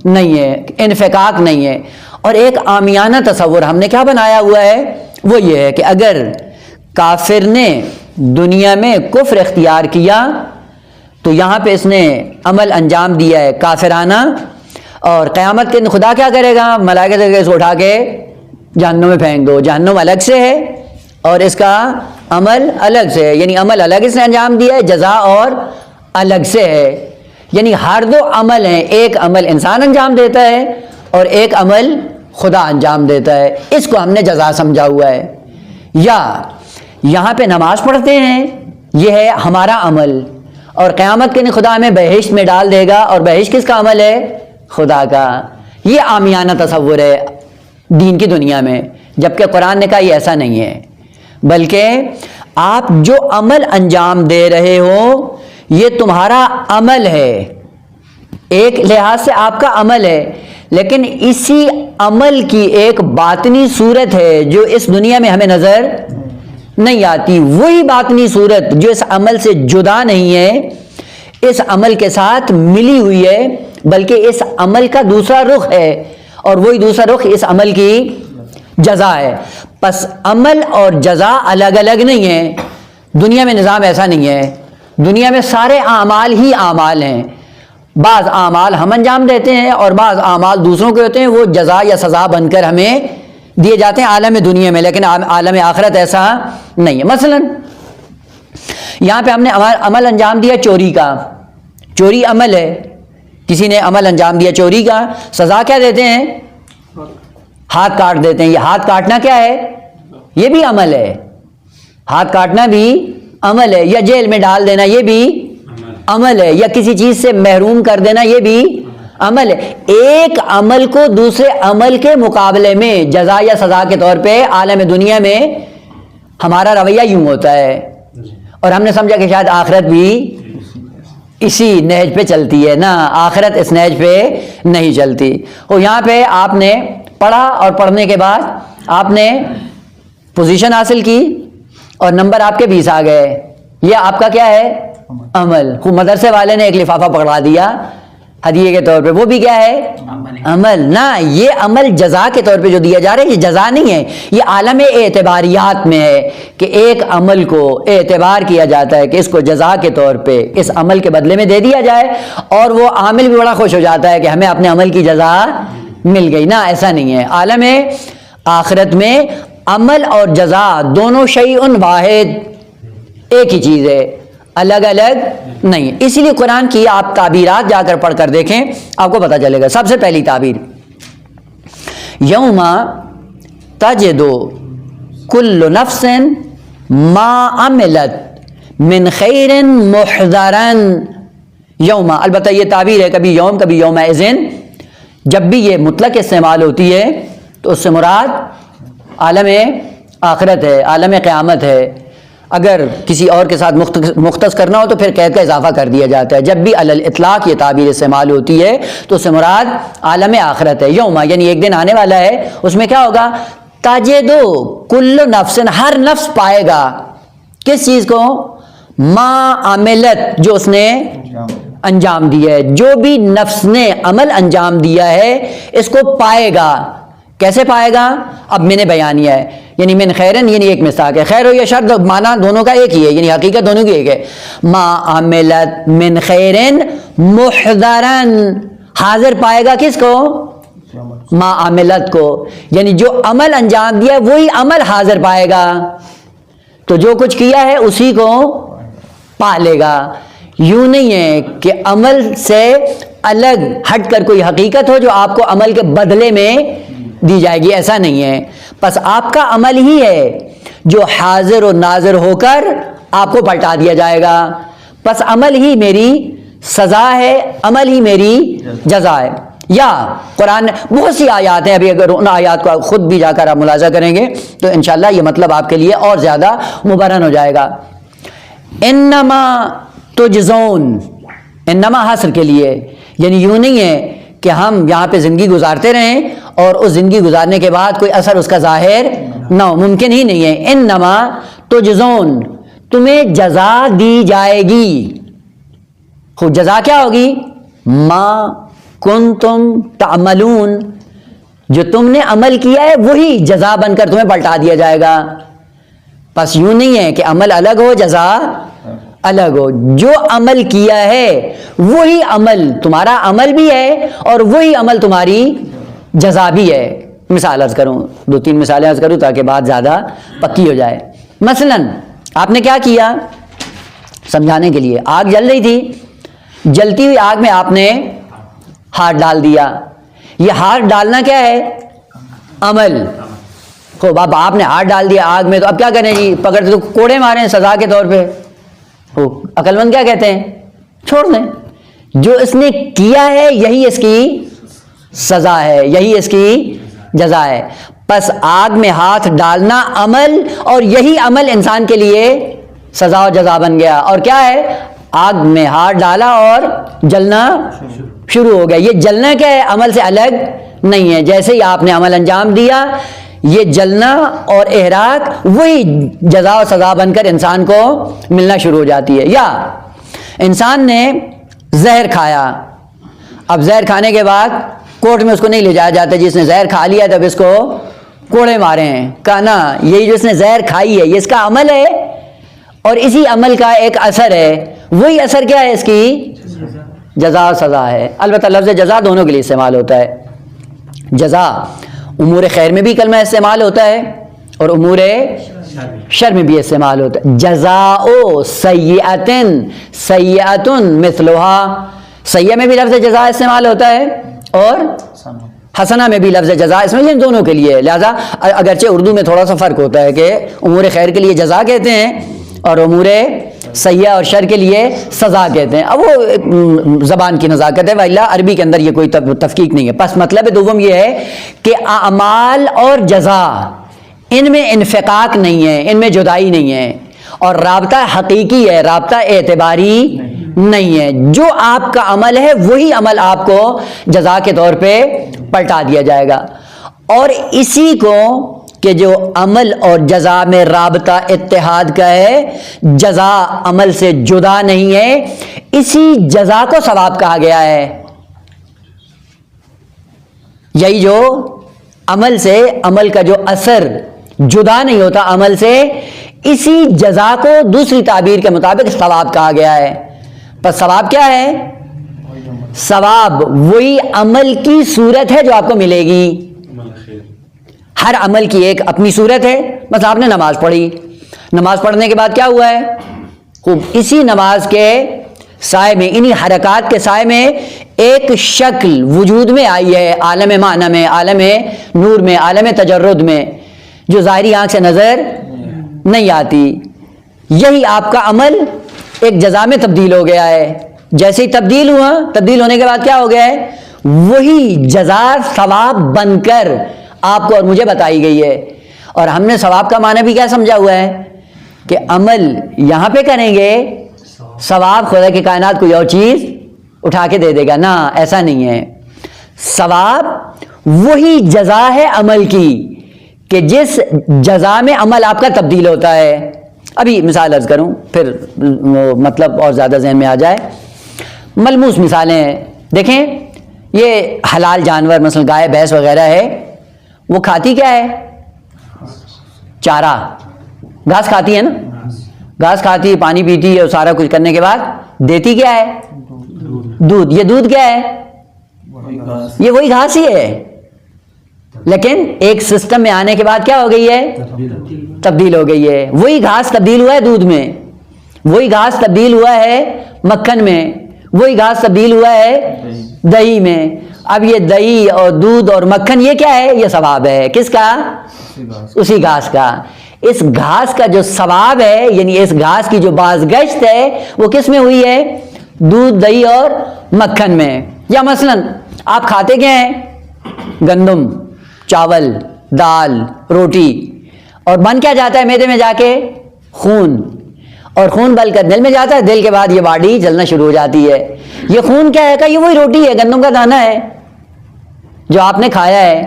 A: نہیں ہے، انفکاک نہیں ہے. اور ایک عامیانہ تصور ہم نے کیا بنایا ہوا ہے، وہ یہ ہے کہ اگر کافر نے دنیا میں کفر اختیار کیا تو یہاں پہ اس نے عمل انجام دیا ہے کافرانہ، اور قیامت کے دن خدا کیا کرے گا؟ ملائکہ سے اس کو اٹھا کے جہنم میں پھینک دو. جہنم الگ سے ہے اور اس کا عمل الگ سے ہے، یعنی عمل الگ اس نے انجام دیا ہے، جزا اور الگ سے ہے. یعنی ہر دو عمل ہیں، ایک عمل انسان انجام دیتا ہے اور ایک عمل خدا انجام دیتا ہے. اس کو ہم نے جزا سمجھا ہوا ہے. یا یہاں پہ نماز پڑھتے ہیں، یہ ہے ہمارا عمل، اور قیامت کے دن خدا ہمیں بہشت میں ڈال دے گا، اور بہشت کس کا عمل ہے؟ خدا کا. یہ عامیانہ تصور ہے دین کی دنیا میں، جبکہ قرآن نے کہا یہ ایسا نہیں ہے، بلکہ آپ جو عمل انجام دے رہے ہو یہ تمہارا عمل ہے، ایک لحاظ سے آپ کا عمل ہے، لیکن اسی عمل کی ایک باطنی صورت ہے جو اس دنیا میں ہمیں نظر نہیں آتی. وہی باطنی صورت جو اس عمل سے جدا نہیں ہے، اس عمل کے ساتھ ملی ہوئی ہے، بلکہ اس عمل کا دوسرا رخ ہے، اور وہی دوسرا رخ اس عمل کی جزا ہے. پس عمل اور جزا الگ الگ نہیں ہے. دنیا میں نظام ایسا نہیں ہے. دنیا میں سارے اعمال ہی اعمال ہیں. بعض اعمال ہم انجام دیتے ہیں اور بعض اعمال دوسروں کے ہوتے ہیں، وہ جزا یا سزا بن کر ہمیں دیے جاتے ہیں عالم دنیا میں، لیکن عالم آخرت ایسا نہیں ہے. مثلا یہاں پہ ہم نے عمل انجام دیا چوری کا، چوری عمل ہے، کسی نے عمل انجام دیا چوری کا، سزا کیا دیتے ہیں؟ ہاتھ کاٹ دیتے ہیں. یہ ہاتھ کاٹنا کیا ہے؟ یہ بھی عمل ہے. ہاتھ کاٹنا بھی عمل ہے. یا جیل میں ڈال دینا یہ بھی عمل ہے. یا کسی چیز سے محروم کر دینا یہ بھی عمل ہے. ایک عمل کو دوسرے عمل کے مقابلے میں جزا یا سزا کے طور پہ عالم دنیا میں ہمارا رویہ یوں ہوتا ہے، اور ہم نے سمجھا کہ شاید آخرت بھی اسی نہج پہ چلتی ہے. نہ، آخرت اس نہج پہ نہیں چلتی. اور یہاں پہ آپ نے پڑھا، اور پڑھنے کے بعد آپ نے پوزیشن حاصل کی اور نمبر آپ کے 20 آ گئے. یہ آپ کا کیا ہے؟ عمل. خوب مدرسے والے نے ایک لفافہ پکڑا دیا ہدیے کے طور پہ، وہ بھی کیا ہے؟ عمل. نہ، یہ عمل جزا کے طور پہ جو دیا جا رہا ہے یہ جزا نہیں ہے، یہ عالم اعتباریات میں ہے کہ ایک عمل کو اعتبار کیا جاتا ہے کہ اس کو جزا کے طور پہ اس عمل کے بدلے میں دے دیا جائے، اور وہ عامل بھی بڑا خوش ہو جاتا ہے کہ ہمیں اپنے عمل کی جزا مل گئی. نہ، ایسا نہیں ہے. عالم آخرت میں عمل اور جزا دونوں شیء واحد، ایک ہی چیز ہے، الگ الگ نہیں. اسی لیے قرآن کی آپ تعبیرات جا کر پڑھ کر دیکھیں، آپ کو پتہ چلے گا. سب سے پہلی تعبیر، یوم تجد کل نفس ما عملت من خیر محضرا. یوم، البتہ یہ تعبیر ہے، کبھی یوم کبھی یوم اذن. جب بھی یہ مطلق استعمال ہوتی ہے تو اس سے مراد عالم آخرت ہے، عالم قیامت ہے. اگر کسی اور کے ساتھ مختص کرنا ہو تو پھر قید کا اضافہ کر دیا جاتا ہے. جب بھی علی الاطلاق یہ تعبیر استعمال ہوتی ہے تو اس سے مراد عالم آخرت ہے. یوم یعنی ایک دن آنے والا ہے، اس میں کیا ہوگا؟ تجدو کل نفس، ہر نفس پائے گا کس چیز کو؟ ما عملت، جو اس نے انجام دیا ہے. جو بھی نفس نے عمل انجام دیا ہے اس کو پائے گا. کیسے پائے گا؟ اب میں نے بیانیہ ہے، یعنی من خیرن، یعنی ایک مثال ہے، خیر ہو یا شر معنی دونوں کا ایک ہی ہے، یعنی حقیقت دونوں کی ایک ہے. ما عملت من خیرن محضرن، حاضر پائے گا کس کو؟ ما عملت کو، یعنی جو عمل انجام دیا وہی عمل حاضر پائے گا. تو جو کچھ کیا ہے اسی کو پا لے گا. یوں نہیں ہے کہ عمل سے الگ ہٹ کر کوئی حقیقت ہو جو آپ کو عمل کے بدلے میں دی جائے گی، ایسا نہیں ہے. پس آپ کا عمل ہی ہے جو حاضر و ناظر ہو کر آپ کو پلٹا دیا جائے گا. پس عمل ہی میری سزا ہے، عمل ہی میری جزا ہے. یا قرآن بہت سی آیات ہیں، ابھی اگر ان آیات کو خود بھی جا کر آپ ملاحظہ کریں گے تو انشاءاللہ یہ مطلب آپ کے لیے اور زیادہ مبرہن ہو جائے گا. انما تجزون، انما حصر کے لیے، یعنی یوں نہیں ہے کہ ہم یہاں پہ زندگی گزارتے رہیں اور اس زندگی گزارنے کے بعد کوئی اثر اس کا ظاہر نہ ہو، ممکن ہی نہیں ہے. انما تجزون، تمہیں جزا دی جائے گی. خود جزا کیا ہوگی؟ ما کنتم تعملون، جو تم نے عمل کیا ہے وہی جزا بن کر تمہیں پلٹا دیا جائے گا. بس یوں نہیں ہے کہ عمل الگ ہو جزا الگ ہو. جو عمل کیا ہے وہی عمل تمہارا عمل بھی ہے اور وہی عمل تمہاری جزا بھی ہے. مثال عرض کروں، 2-3 مثالیں عرض کروں تاکہ بات زیادہ پکی ہو جائے. مثلا آپ نے کیا کیا سمجھانے کے لیے، آگ جل رہی تھی، جلتی ہوئی آگ میں آپ نے ہاتھ ڈال دیا. یہ ہاتھ ڈالنا کیا ہے؟ عمل. خوب اب آپ نے ہاتھ ڈال دیا آگ میں، تو اب کیا کریں جی؟ پکڑ تو کوڑے ماریں سزا کے طور پہ. عقل مند کیا کہتے ہیں؟ چھوڑ دیں. جو اس نے کیا ہے یہی اس کی سزا ہے، یہی اس کی جزا ہے. پس آگ میں ہاتھ ڈالنا عمل، اور یہی عمل انسان کے لیے سزا و جزا بن گیا. اور کیا ہے؟ آگ میں ہاتھ ڈالا اور جلنا شروع ہو گیا. یہ جلنا کیا ہے؟ عمل سے الگ نہیں ہے. جیسے ہی آپ نے عمل انجام دیا، یہ جلنا اور احراق وہی جزا و سزا بن کر انسان کو ملنا شروع ہو جاتی ہے. یا انسان نے زہر کھایا، اب زہر کھانے کے بعد کورٹ میں اس کو نہیں لے جایا جاتا جس نے زہر کھا لیا تب اس کو کوڑے مارے ہیں. کہا نا یہی جو اس نے زہر کھائی ہے یہ اس کا عمل ہے اور اسی عمل کا ایک اثر ہے. وہی اثر کیا ہے؟ اس کی جزا و سزا ہے. البتہ لفظ جزا دونوں کے لیے استعمال ہوتا ہے. جزا امور خیر میں بھی کلمہ استعمال ہوتا ہے اور امور شر میں بھی استعمال ہوتا ہے. جزاء سیئۃ سیئۃ مثلھا، سیئہ میں بھی لفظ جزا استعمال ہوتا ہے اور حسنہ میں بھی لفظ جزا اس میں دونوں کے لیے. لہذا اگرچہ اردو میں تھوڑا سا فرق ہوتا ہے کہ امور خیر کے لیے جزا کہتے ہیں اور امور سیئہ اور شر کے لیے سزا کہتے ہیں. اب وہ زبان کی نزاکت ہے، وإلا عربی کے اندر یہ کوئی تفکیک نہیں ہے. پس مطلب دوم یہ ہے کہ اعمال اور جزا ان میں انفقاق نہیں ہے، ان میں جدائی نہیں ہے، اور رابطہ حقیقی ہے، رابطہ اعتباری نہیں ہے. جو آپ کا عمل ہے وہی عمل آپ کو جزا کے طور پہ پلٹا دیا جائے گا. اور اسی کو کہ جو عمل اور جزا میں رابطہ اتحاد کا ہے، جزا عمل سے جدا نہیں ہے، اسی جزا کو ثواب کہا گیا ہے. یہی جو عمل سے، عمل کا جو اثر جدا نہیں ہوتا عمل سے، اسی جزا کو دوسری تعبیر کے مطابق ثواب کہا گیا ہے. پر ثواب کیا ہے؟ ثواب وہی عمل کی صورت ہے جو آپ کو ملے گی. ہر عمل کی ایک اپنی صورت ہے. بس آپ نے نماز پڑھی، نماز پڑھنے کے بعد کیا ہوا ہے؟ خوب اسی نماز کے سائے میں، انہی حرکات کے سائے میں ایک شکل وجود میں آئی ہے، عالم معنی میں، عالم نور میں، عالم تجرد میں، جو ظاہری آنکھ سے نظر نہیں آتی. یہی آپ کا عمل ایک جزا میں تبدیل ہو گیا ہے. جیسے ہی تبدیل ہوا، تبدیل ہونے کے بعد کیا ہو گیا ہے؟ وہی جزا ثواب بن کر آپ کو اور مجھے بتائی گئی ہے. اور ہم نے ثواب کا معنی بھی کیا سمجھا ہوا ہے کہ عمل یہاں پہ کریں گے، ثواب خدا کی کائنات کوئی اور چیز اٹھا کے دے دے گا. نہ، ایسا نہیں ہے. ثواب وہی جزا ہے عمل کی کہ جس جزا میں عمل آپ کا تبدیل ہوتا ہے. ابھی مثال عرض کروں پھر مطلب اور زیادہ ذہن میں آ جائے. ملموس مثالیں دیکھیں. یہ حلال جانور مثلا گائے بھینس وغیرہ ہے، وہ کھاتی کیا ہے؟ چارہ، گھاس کھاتی ہے نا، گھاس کھاتی، پانی پیتی ہے، اور سارا کچھ کرنے کے بعد دیتی کیا ہے؟ دودھ. یہ دودھ کیا ہے؟ یہ وہی گھاس ہی ہے، لیکن ایک سسٹم میں آنے کے بعد کیا ہو گئی ہے؟ تبدیل ہو گئی ہے. وہی گھاس تبدیل ہوا ہے دودھ میں، وہی گھاس تبدیل ہوا ہے مکھن میں، وہی گھاس تبدیل ہوا ہے دہی میں. اب یہ دہی اور دودھ اور مکھن یہ کیا ہے؟ یہ ثواب ہے. کس کا؟ اسی گھاس کا. اس گھاس کا جو ثواب ہے، یعنی اس گھاس کی جو بازگشت ہے، وہ کس میں ہوئی ہے؟ دودھ، دہی اور مکھن میں. یا مثلا آپ کھاتے کیا ہیں؟ گندم، چاول، دال، روٹی، اور بن کیا جاتا ہے معدے میں جا کے؟ خون. اور خون بل کر دل میں جاتا ہے، دل کے بعد یہ باڈی جلنا شروع ہو جاتی ہے. یہ خون کیا ہے؟ کہ یہ وہی روٹی ہے، گندم کا دانہ ہے جو آپ نے کھایا ہے،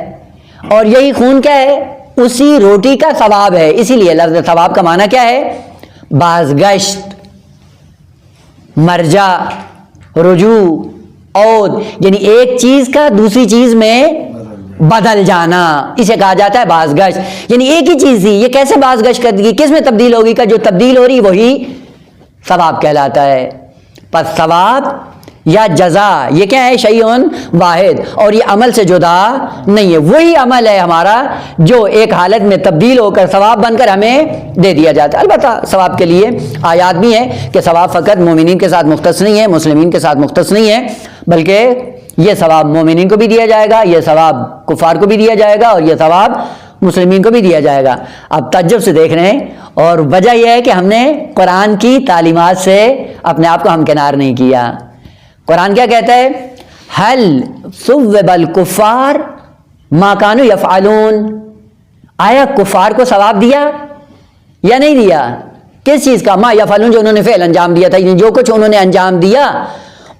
A: اور یہی خون کیا ہے؟ اسی روٹی کا ثواب ہے. اسی لیے لفظ ثواب کا معنی کیا ہے؟ بازگشت، مرجع، رجوع، عود، یعنی ایک چیز کا دوسری چیز میں بدل جانا، اسے کہا جاتا ہے بازگشت. یعنی ایک ہی چیز تھی، یہ کیسے بازگشت کر دی، کس میں تبدیل ہوگی؟ کا جو تبدیل ہو رہی وہی ثواب کہلاتا ہے. پس ثواب یا جزا یہ کیا ہے؟ شیئن واحد، اور یہ عمل سے جدا نہیں ہے. وہی عمل ہے ہمارا جو ایک حالت میں تبدیل ہو کر ثواب بن کر ہمیں دے دیا جاتا ہے. البتہ ثواب کے لیے آیات بھی ہیں کہ ثواب فقط مومنین کے ساتھ مختص نہیں ہے، مسلمین کے ساتھ مختص نہیں ہے، بلکہ یہ ثواب مومنین کو بھی دیا جائے گا، یہ ثواب کفار کو بھی دیا جائے گا، اور یہ ثواب مسلمین کو بھی دیا جائے گا. اب تعجب سے دیکھ رہے ہیں، اور وجہ یہ ہے کہ ہم نے قرآن کی تعلیمات سے اپنے آپ کو ہمکنار نہیں کیا. قرآن کیا کہتا ہے؟ حل ثوب الکفار ما کانوا یفعلون، آیا کفار کو ثواب دیا یا نہیں دیا؟ کس چیز کا؟ ما یفعلون، جو انہوں نے فعل انجام دیا تھا، یعنی جو کچھ انہوں نے انجام دیا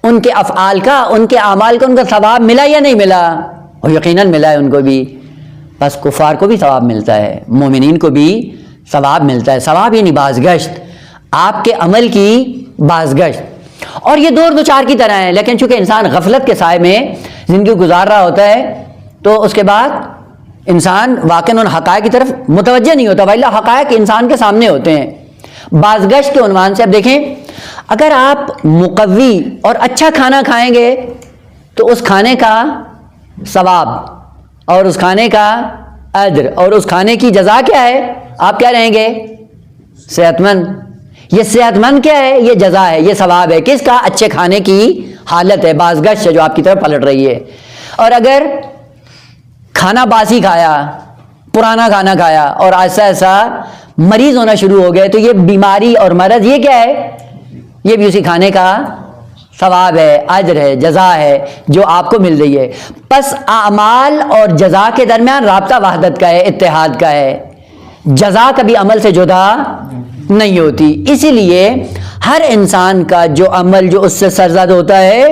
A: ان کے افعال کا، ان کے اعمال کا، ان کا ثواب ملا یا نہیں ملا؟ اور یقیناً ملا ہے ان کو بھی. بس کفار کو بھی ثواب ملتا ہے، مومنین کو بھی ثواب ملتا ہے. ثواب یعنی بازگشت، آپ کے عمل کی بازگشت. اور یہ دور دو چار کی طرح ہے، لیکن چونکہ انسان غفلت کے سائے میں زندگی گزار رہا ہوتا ہے تو اس کے بعد انسان واقعاً ان حقائق کی طرف متوجہ نہیں ہوتا، وإلا حقائق انسان کے سامنے ہوتے ہیں. بازگشت کے عنوان سے اب دیکھیں، اگر آپ مقوی اور اچھا کھانا کھائیں گے تو اس کھانے کا ثواب اور اس کھانے کا اجر اور اس کھانے کی جزا کیا ہے؟ آپ کیا رہیں گے؟ صحت مند. یہ صحت مند کیا ہے؟ یہ جزا ہے، یہ ثواب ہے. کس کا؟ اچھے کھانے کی حالت ہے، بازگشت ہے جو آپ کی طرف پلٹ رہی ہے. اور اگر کھانا باسی کھایا، پرانا کھانا کھایا اور ایسا ایسا مریض ہونا شروع ہو گئے تو یہ بیماری اور مرض یہ کیا ہے؟ یہ بھی اسی کھانے کا ثواب ہے، اجر ہے، جزا ہے جو آپ کو مل رہی ہے. پس اعمال اور جزا کے درمیان رابطہ وحدت کا ہے، اتحاد کا ہے. جزا کبھی عمل سے جدا نہیں ہوتی. اسی لیے ہر انسان کا جو عمل جو اس سے سرزد ہوتا ہے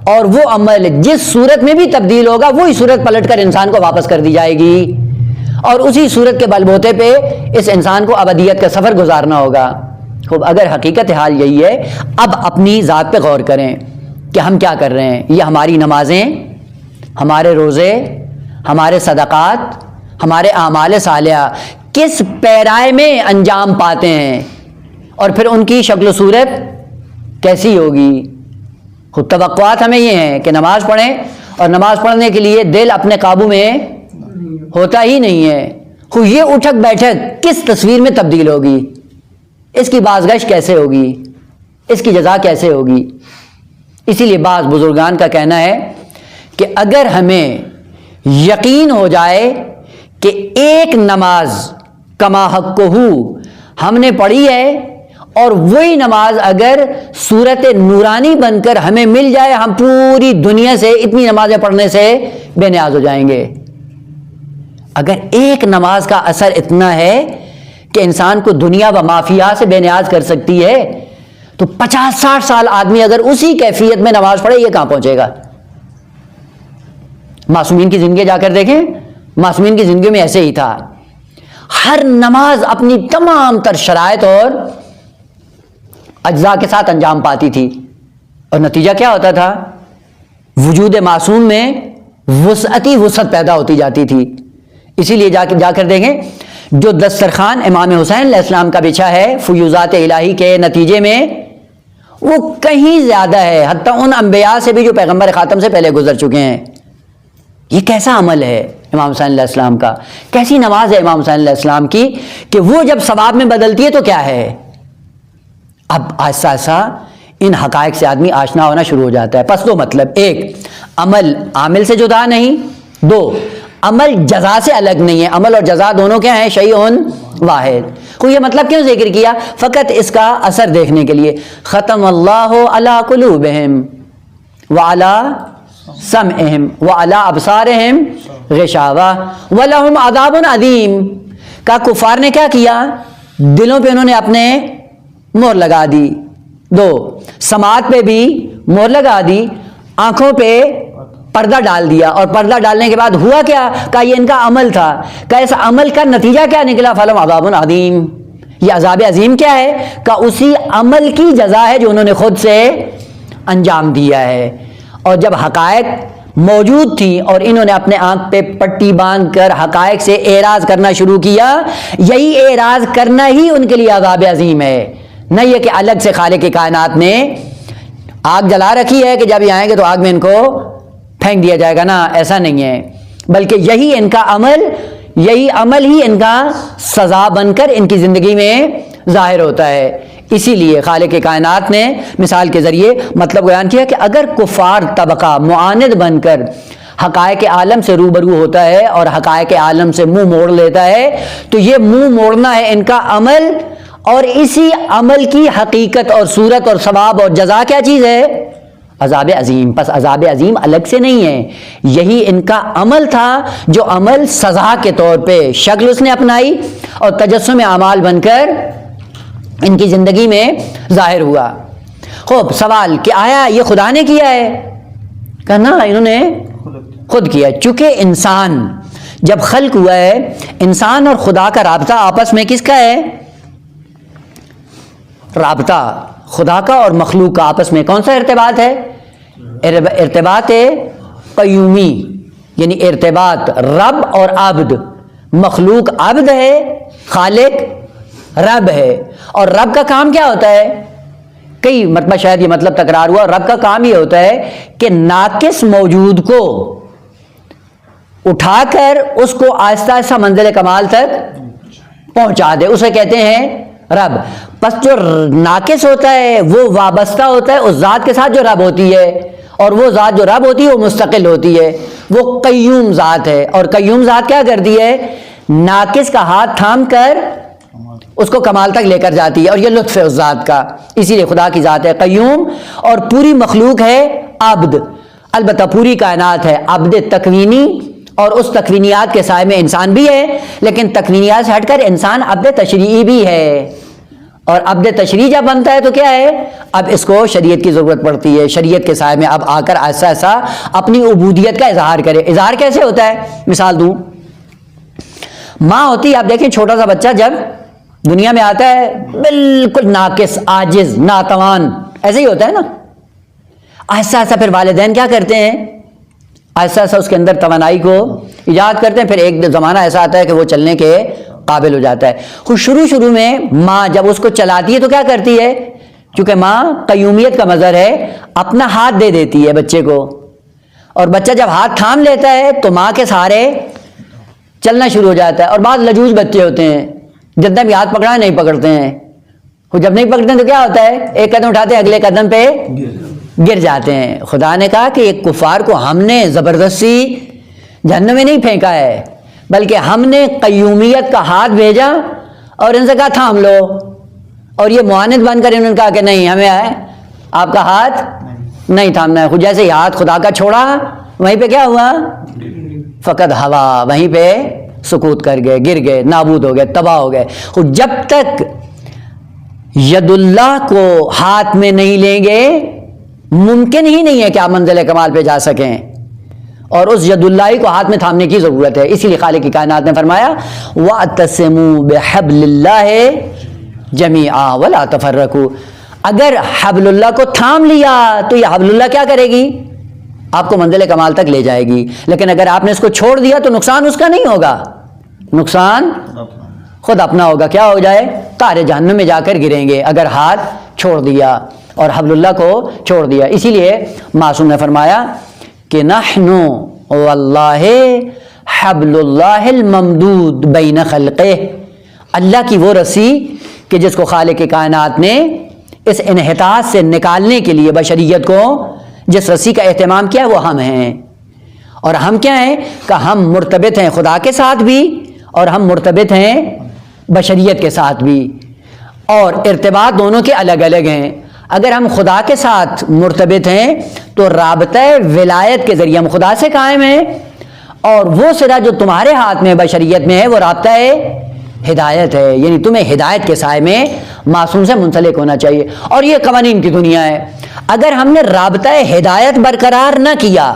A: اور وہ عمل جس صورت میں بھی تبدیل ہوگا وہی صورت پلٹ کر انسان کو واپس کر دی جائے گی، اور اسی صورت کے بل بوتے پہ اس انسان کو ابدیت کا سفر گزارنا ہوگا. خوب، اگر حقیقت حال یہی ہے، اب اپنی ذات پہ غور کریں کہ ہم کیا کر رہے ہیں. یہ ہماری نمازیں، ہمارے روزے، ہمارے صدقات، ہمارے اعمال صالحہ کس پیرائے میں انجام پاتے ہیں، اور پھر ان کی شکل و صورت کیسی ہوگی. خود توقعات ہمیں یہ ہیں کہ نماز پڑھیں، اور نماز پڑھنے کے لیے دل اپنے قابو میں ہوتا ہی نہیں ہے. خود یہ اٹھک بیٹھک کس تصویر میں تبدیل ہوگی، اس کی بازگشت کیسے ہوگی، اس کی جزا کیسے ہوگی. اسی لیے بعض بزرگان کا کہنا ہے کہ اگر ہمیں یقین ہو جائے کہ ایک نماز کما حق ہو ہم نے پڑھی ہے، اور وہی نماز اگر صورت نورانی بن کر ہمیں مل جائے، ہم پوری دنیا سے اتنی نمازیں پڑھنے سے بے نیاز ہو جائیں گے. اگر ایک نماز کا اثر اتنا ہے کہ انسان کو دنیا و مافیہ سے بے نیاز کر سکتی ہے، تو 50-60 سال آدمی اگر اسی کیفیت میں نماز پڑھے، یہ کہاں پہنچے گا؟ معصومین کی زندگی جا کر دیکھیں، معصومین کی زندگی میں ایسے ہی تھا. ہر نماز اپنی تمام تر شرائط اور اجزاء کے ساتھ انجام پاتی تھی، اور نتیجہ کیا ہوتا تھا؟ وجود معصوم میں وسعتی وسعت پیدا ہوتی جاتی تھی. اسی لیے جا کر دیکھیں، جو دسترخوان امام حسین علیہ السلام کا بچھا ہے فیوزات الہی کے نتیجے میں، وہ کہیں زیادہ ہے حتیٰ ان انبیاء سے بھی جو پیغمبر خاتم سے پہلے گزر چکے ہیں. یہ کیسا عمل ہے امام حسین علیہ السلام کا، کیسی نماز ہے امام حسین علیہ السلام کی کہ وہ جب ثواب میں بدلتی ہے تو کیا ہے. اب ایسا ایسا ان حقائق سے آدمی آشنا ہونا شروع ہو جاتا ہے. پس دو مطلب، ایک عمل عامل سے جدا نہیں، دو عمل جزا سے الگ نہیں ہے. عمل اور جزا دونوں کیا ہیں؟ شیئن واحد. کو یہ مطلب کیوں ذکر کیا؟ فقط اس کا اثر دیکھنے کے لیے. ختم اللہ علی قلوبہم وعلی سمعہم وعلی ابصارہم غشاوہ ولہم عذاب عظیم. کا کفار نے کیا کیا؟ دلوں پہ انہوں نے اپنے مہر لگا دی. دو، سماعت پہ بھی مہر لگا دی، آنکھوں پہ پردہ ڈال دیا، اور پردہ ڈالنے کے بعد ہوا کیا؟ کہ یہ ان کا عمل تھا، کہ اس عمل کا نتیجہ کیا نکلا؟ فلہم عذاب عظیم، یہ عذاب عظیم کیا ہے؟ کہ اسی عمل کی جزا ہے جو انہوں نے خود سے انجام دیا ہے. اور جب حقائق موجود تھی اور انہوں نے اپنے آنکھ پہ پٹی باندھ کر حقائق سے اعراض کرنا شروع کیا، یہی اعراض کرنا ہی ان کے لیے عذاب عظیم ہے. نہ یہ کہ الگ سے خالق کائنات نے آگ جلا رکھی ہے کہ جب یہ آئیں گے تو آگ میں ان کو پھینک دیا جائے گا، نا، ایسا نہیں ہے. بلکہ یہی ان کا عمل ہی ان کا سزا بن کر ان کی زندگی میں ظاہر ہوتا ہے. اسی لیے خالق کائنات نے مثال کے ذریعے مطلب بیان کیا کہ اگر کفار طبقہ معاند بن کر حقائق عالم سے روبرو ہوتا ہے اور حقائق عالم سے منہ موڑ لیتا ہے تو یہ منہ موڑنا ہے ان کا عمل، اور اسی عمل کی حقیقت اور صورت اور ثواب اور جزا کیا چیز ہے؟ عذاب عظیم. پس عذاب عظیم الگ سے نہیں ہے، یہی ان کا عمل تھا جو عمل سزا کے طور پہ شکل اس نے اپنائی اور تجسم اعمال بن کر ان کی زندگی میں ظاہر ہوا. خوب سوال کہ آیا یہ خدا نے کیا ہے؟ کہنا انہوں نے خود کیا. چونکہ انسان جب خلق ہوا ہے، انسان اور خدا کا رابطہ آپس میں کس کا ہے؟ رابطہ خدا کا اور مخلوق کا آپس میں کون سا ارتباط ہے؟ ارتباط قیومی، یعنی ارتباط رب اور عبد. مخلوق عبد ہے، خالق رب ہے. اور رب کا کام کیا ہوتا ہے؟ کئی مرتبہ شاید یہ مطلب تکرار ہوا. رب کا کام یہ ہوتا ہے کہ ناقص موجود کو اٹھا کر اس کو آہستہ آہستہ منزل کمال تک پہنچا دے، اسے کہتے ہیں رب. پس جو ناقص ہوتا ہے وہ وابستہ ہوتا ہے اس ذات کے ساتھ جو رب ہوتی ہے، اور وہ ذات جو رب ہوتی ہے وہ مستقل ہوتی ہے، وہ قیوم ذات ہے. اور قیوم ذات کیا کرتی ہے؟ ناقص کا ہاتھ تھام کر اس کو کمال تک لے کر جاتی ہے، اور یہ لطف ہے اس ذات کا. اسی لیے خدا کی ذات ہے قیوم. اور پوری مخلوق ہے عبد. البتہ پوری کائنات ہے عبد تکوینی، اور اس تکوینیات کے سائے میں انسان بھی ہے، لیکن تکوینیات سے ہٹ کر انسان عبد تشریعی بھی ہے. اور عبد تشریع جب بنتا ہے تو کیا ہے؟ اب اس کو شریعت کی ضرورت پڑتی ہے. شریعت کے سائے میں اب آ کر ایسا ایسا اپنی عبودیت کا اظہار کرے. اظہار کیسے ہوتا ہے؟ مثال دوں، ماں ہوتی ہے، آپ دیکھیں چھوٹا سا بچہ جب دنیا میں آتا ہے بالکل ناقص، عاجز، ناتوان، ایسے ہی ہوتا ہے نا. ایسا ایسا پھر والدین کیا کرتے ہیں؟ ایسا ایسا اس کے اندر توانائی کو ایجاد کرتے ہیں. پھر ایک زمانہ ایسا آتا ہے کہ وہ چلنے کے قابل ہو جاتا ہے. خود شروع میں ماں جب اس کو چلاتی ہے تو کیا کرتی ہے؟ چونکہ ماں قیومیت کا مظہر ہے، اپنا ہاتھ دے دیتی ہے بچے کو. اور بچہ جب ہاتھ تھام لیتا ہے تو ماں کے سہارے چلنا شروع ہو جاتا ہے. اور بعض لجوج بچے ہوتے ہیں جتنا بھی ہاتھ پکڑا نہیں پکڑتے ہیں. وہ جب نہیں پکڑتے ہیں تو کیا ہوتا ہے؟ ایک قدم اٹھاتے ہیں، اگلے قدم پہ گر جاتے ہیں. خدا نے کہا کہ ایک کفار کو ہم نے زبردستی جہنم میں نہیں پھینکا ہے، بلکہ ہم نے قیومیت کا ہاتھ بھیجا اور ان سے کہا تھام لو. اور یہ معاند بن کر انہوں نے کہا کہ نہیں، ہمیں آپ کا ہاتھ نہیں تھامنا ہے. خود جیسے ہی ہاتھ خدا کا چھوڑا وہیں پہ کیا ہوا؟ فقط ہوا، وہیں پہ سکوت کر گئے، گر گئے، نابود ہو گئے، تباہ ہو گئے. خود جب تک ید اللہ کو ہاتھ میں نہیں لیں گے ممکن ہی نہیں ہے کہ آپ منزل کمال پہ جا سکیں. اور اس ید اللہ کو ہاتھ میں تھامنے کی ضرورت ہے. اسی لیے خالق کی کائنات نے فرمایا وَاعْتَصِمُوا بِحَبْلِ اللَّهِ جَمِيعًا وَلَا تَفَرَّقُوا. اگر حبل اللہ کو تھام لیا تو یہ حبل اللہ کیا کرے گی؟ آپ کو منزل کمال تک لے جائے گی. لیکن اگر آپ نے اس کو چھوڑ دیا تو نقصان اس کا نہیں ہوگا، نقصان خود اپنا ہوگا. کیا ہو جائے؟ تارے جہنم میں جا کر گریں گے اگر ہاتھ چھوڑ دیا اور حبل اللہ کو چھوڑ دیا. اسی لیے معصوم نے فرمایا کہ نحن واللہ حبل اللہ الممدود بین خلقہ. اللہ کی وہ رسی کہ جس کو خالق کائنات نے اس انحطاط سے نکالنے کے لیے بشریت کو جس رسی کا اہتمام کیا وہ ہم ہیں. اور ہم کیا ہیں؟ کہ ہم مرتبط ہیں خدا کے ساتھ بھی اور ہم مرتبط ہیں بشریت کے ساتھ بھی، اور ارتباط دونوں کے الگ الگ ہیں. اگر ہم خدا کے ساتھ مرتبط ہیں تو رابطہ ولایت کے ذریعے ہم خدا سے قائم ہیں، اور وہ صلہ جو تمہارے ہاتھ میں بشریت میں ہے وہ رابطہ ہدایت ہے. یعنی تمہیں ہدایت کے سائے میں معصوم سے منسلک ہونا چاہیے. اور یہ قوانین کی دنیا ہے. اگر ہم نے رابطہ ہدایت برقرار نہ کیا،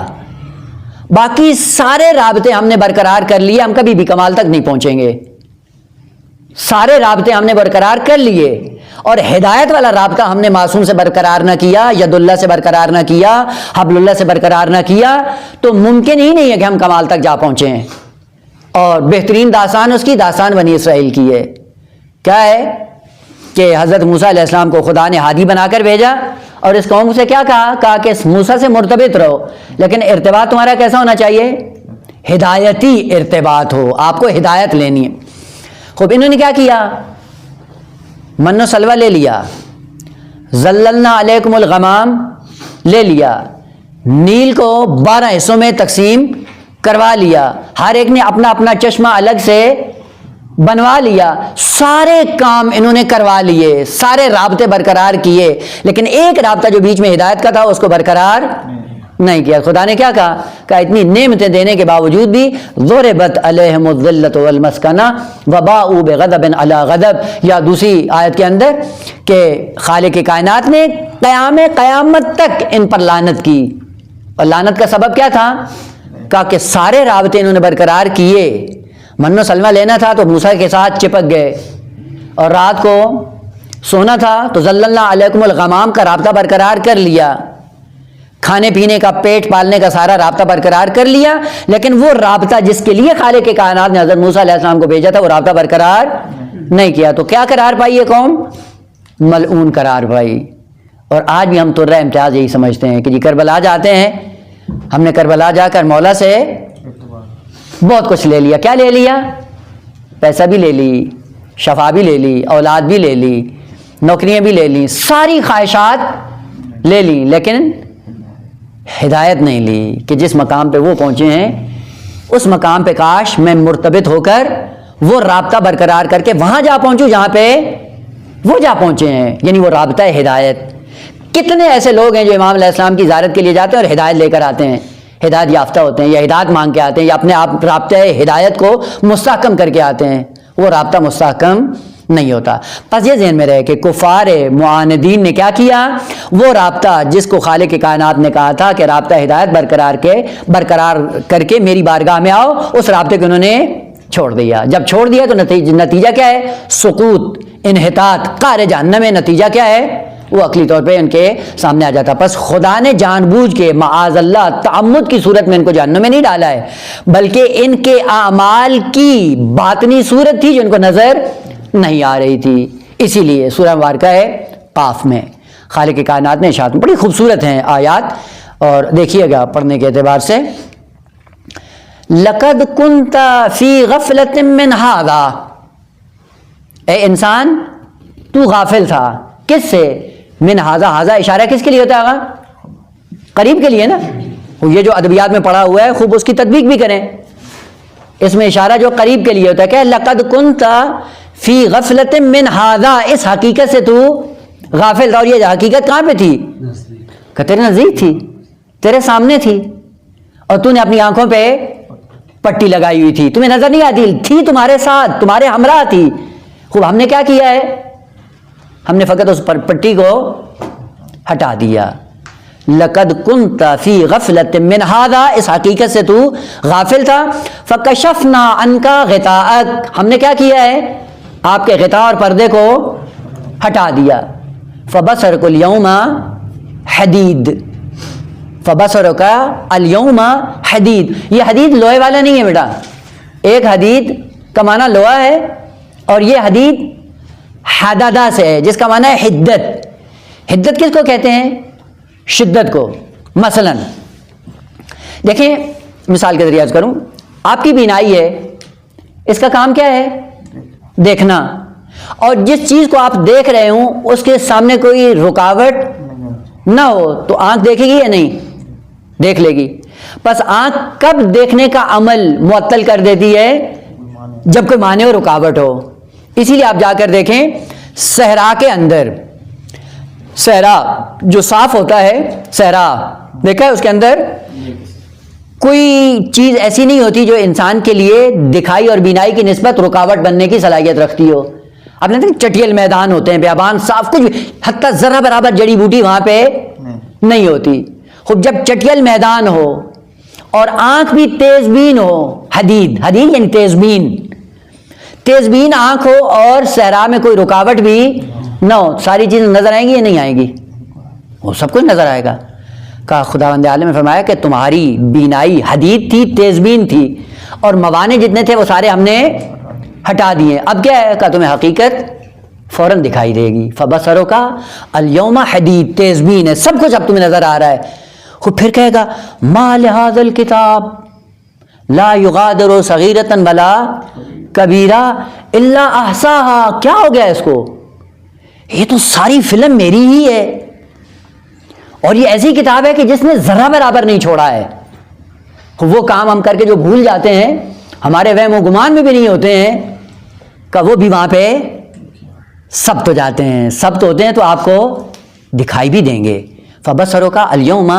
A: باقی سارے رابطے ہم نے برقرار کر لیے، ہم کبھی بھی کمال تک نہیں پہنچیں گے. سارے رابطے ہم نے برقرار کر لیے، اور ہدایت والا رابطہ ہم نے معصوم سے برقرار نہ کیا، ید اللہ سے برقرار نہ کیا، حبل اللہ سے برقرار نہ کیا، تو ممکن ہی نہیں ہے کہ ہم کمال تک جا پہنچے ہیں۔ اور بہترین داستان اس کی داستان بنی اسرائیل کی ہے۔ کیا ہے کہ حضرت موسیٰ علیہ السلام کو خدا نے ہادی بنا کر بھیجا، اور اس قوم سے کیا کہا کہ موسیٰ سے مرتبط رہو، لیکن ارتباط تمہارا کیسا ہونا چاہیے؟ ہدایتی ارتباط ہو، آپ کو ہدایت لینی ہے۔ خوب انہوں نے کیا کیا؟ من و سلوہ لے لیا، ظللنا علیکم الغمام لے لیا، نیل کو 12 حصوں میں تقسیم کروا لیا، ہر ایک نے اپنا اپنا چشمہ الگ سے بنوا لیا، سارے کام انہوں نے کروا لیے، سارے رابطے برقرار کیے، لیکن ایک رابطہ جو بیچ میں ہدایت کا تھا اس کو برقرار نہیں کیا۔ خدا نے کیا کہا اتنی نعمتیں دینے کے باوجود بھی ضربت علیہم الذلۃ والمسکنہ وباءوا بغضب علی غضب، یا دوسری آیت کے اندر کہ خالق کائنات نے قیامت تک ان پر لعنت کی، اور لعنت کا سبب کیا تھا؟ کہا کہ سارے رابطے انہوں نے برقرار کیے، من و سلمہ لینا تھا تو موسیٰ کے ساتھ چپک گئے، اور رات کو سونا تھا تو ظللنا علیکم الغمام کا رابطہ برقرار کر لیا، کھانے پینے کا پیٹ پالنے کا سارا رابطہ برقرار کر لیا، لیکن وہ رابطہ جس کے لیے خالق کائنات نے حضرت موسیٰ علیہ السلام کو بھیجا تھا وہ رابطہ برقرار نہیں کیا، تو کیا قرار پائی یہ قوم؟ ملعون قرار پائی۔ اور آج بھی ہم طرح امتیاز یہی سمجھتے ہیں کہ جی کربلا جاتے ہیں، ہم نے کربلا جا کر مولا سے بہت کچھ لے لیا۔ کیا لے لیا؟ پیسہ بھی لے لی، شفا بھی لے لی، اولاد بھی لے لی، نوکریاں بھی لے لی، ساری خواہشات لے لی، لیکن ہدایت نہیں لی کہ جس مقام پہ وہ پہنچے ہیں اس مقام پہ کاش میں مرتبط ہو کر وہ رابطہ برقرار کر کے وہاں جا پہنچوں جہاں پہ وہ جا پہنچے ہیں، یعنی وہ رابطہ ہدایت۔ کتنے ایسے لوگ ہیں جو امام علیہ السلام کی زیارت کے لیے جاتے ہیں اور ہدایت لے کر آتے ہیں، ہدایت یافتہ ہوتے ہیں، یا ہدایت مانگ کے آتے ہیں، یا اپنے آپ رابطہ ہدایت کو مستحکم کر کے آتے ہیں، وہ رابطہ مستحکم نہیں ہوتا۔ پس یہ ذہن میں رہے کہ کفار معاندین نے کیا کیا؟ وہ رابطہ جس کو خالق کائنات نے کہا تھا کہ رابطہ ہدایت برقرار کر کے میری بارگاہ میں آؤ، اس رابطے کو انہوں نے چھوڑ دیا۔ جب چھوڑ دیا تو نتیجہ کیا ہے؟ سقوط، انحطاط، قعر جہنم ہے۔ نتیجہ کیا ہے؟ وہ عقلی طور پہ ان کے سامنے آ جاتا۔ پس خدا نے جان بوجھ کے معاذ اللہ تعمد کی صورت میں ان کو جہنم میں نہیں ڈالا ہے، بلکہ ان کے اعمال کی باطنی صورت تھی جو ان کو نظر نہیں آ رہی تھی۔ اسی لیے سورہ مبارکہ ہے قاف میں خالق کائنات نے ارشاد، بڑی خوبصورت ہیں آیات، اور دیکھیے گا پڑھنے کے اعتبار سے، لقد كنت فی غفلۃ من ھذا، اے انسان تو غافل تھا، کس سے؟ من ھذا، ھذا اشارہ کس کے لیے ہوتا ہے؟ قریب کے لیے نا، یہ جو ادبیات میں پڑھا ہوا ہے خوب اس کی تطبیق بھی کریں، اس میں اشارہ جو قریب کے لیے ہوتا ہے کہ لقد كنت فی غفلۃ من ھذا، اس حقیقت سے تو غافل تھا، اور یہ حقیقت کہاں پہ تھی؟ کہ تیرے نزدیک تھی، تیرے سامنے تھی، اور تو نے اپنی آنکھوں پہ پٹی لگائی ہوئی تھی، تمہیں نظر نہیں آتی تھی، تمہارے ساتھ تمہارے ہمراہ تھی۔ خوب ہم نے کیا کیا ہے؟ ہم نے فقط اس پٹی کو ہٹا دیا۔ لقد كنت فی غفلۃ من ھذا، اس حقیقت سے تو غافل تھا، فکشفنا عنک غطاءک، ہم نے کیا کیا ہے؟ آپ کے غطاء اور پردے کو ہٹا دیا۔ فبصرک اليوم حدید، فبصرک اليوم حدید، یہ حدید لوہے والا نہیں ہے بیٹا، ایک حدید کا معنی لوہا ہے، اور یہ حدید حددہ سے ہے جس کا معنی ہے حدت۔ حدت کس کو کہتے ہیں؟ شدت کو۔ مثلا دیکھیں، مثال کے ذریعے عرض کروں، آپ کی بینائی ہے، اس کا کام کیا ہے؟ دیکھنا، اور جس چیز کو آپ دیکھ رہے ہوں اس کے سامنے کوئی رکاوٹ نہ ہو تو آنکھ دیکھے گی یا نہیں؟ دیکھ لے گی۔ بس آنکھ کب دیکھنے کا عمل معطل کر دیتی ہے؟ جب کوئی مانع ہو، رکاوٹ ہو۔ اسی لیے آپ جا کر دیکھیں صحرا کے اندر، صحرا جو صاف ہوتا ہے، صحرا دیکھا ہے، اس کے اندر کوئی چیز ایسی نہیں ہوتی جو انسان کے لیے دکھائی اور بینائی کی نسبت رکاوٹ بننے کی صلاحیت رکھتی ہو۔ آپ نے دیکھا چٹیل میدان ہوتے ہیں، بیابان صاف، کچھ حتیٰ ذرہ برابر جڑی بوٹی وہاں پہ نہیں ہوتی۔ خود جب چٹیل میدان ہو اور آنکھ بھی تیز بین ہو، حدید، حدید یعنی تیز بین، تیز بین آنکھ ہو اور صحرا میں کوئی رکاوٹ بھی نہ ہو، ساری چیزیں نظر آئیں گی یا نہیں آئیں گی؟ وہ سب کچھ نظر آئے گا۔ کہا خداوند عالم نے فرمایا کہ تمہاری بینائی حدید تھی، تیز بین تھی، اور موانع جتنے تھے وہ سارے ہم نے ہٹا دیے، اب کیا ہے؟ کہا تمہیں حقیقت فوراً دکھائی دے گی۔ فبصرک الیوم حدید، تیز بین ہے، سب کچھ اب تمہیں نظر آ رہا ہے۔ وہ پھر کہے گا ما لہذا الکتاب لا یغادر صغیرۃ ولا کبیرہ الا احصاها، کیا ہو گیا اس کو؟ یہ تو ساری فلم میری ہی ہے، اور یہ ایسی کتاب ہے کہ جس نے ذرہ برابر نہیں چھوڑا ہے۔ وہ کام ہم کر کے جو بھول جاتے ہیں، ہمارے وہم و گمان میں بھی نہیں ہوتے ہیں، کہ وہ بھی وہاں پہ سب تو جاتے ہیں، سب تو ہوتے ہیں، تو آپ کو دکھائی بھی دیں گے۔ فبصرک الیوم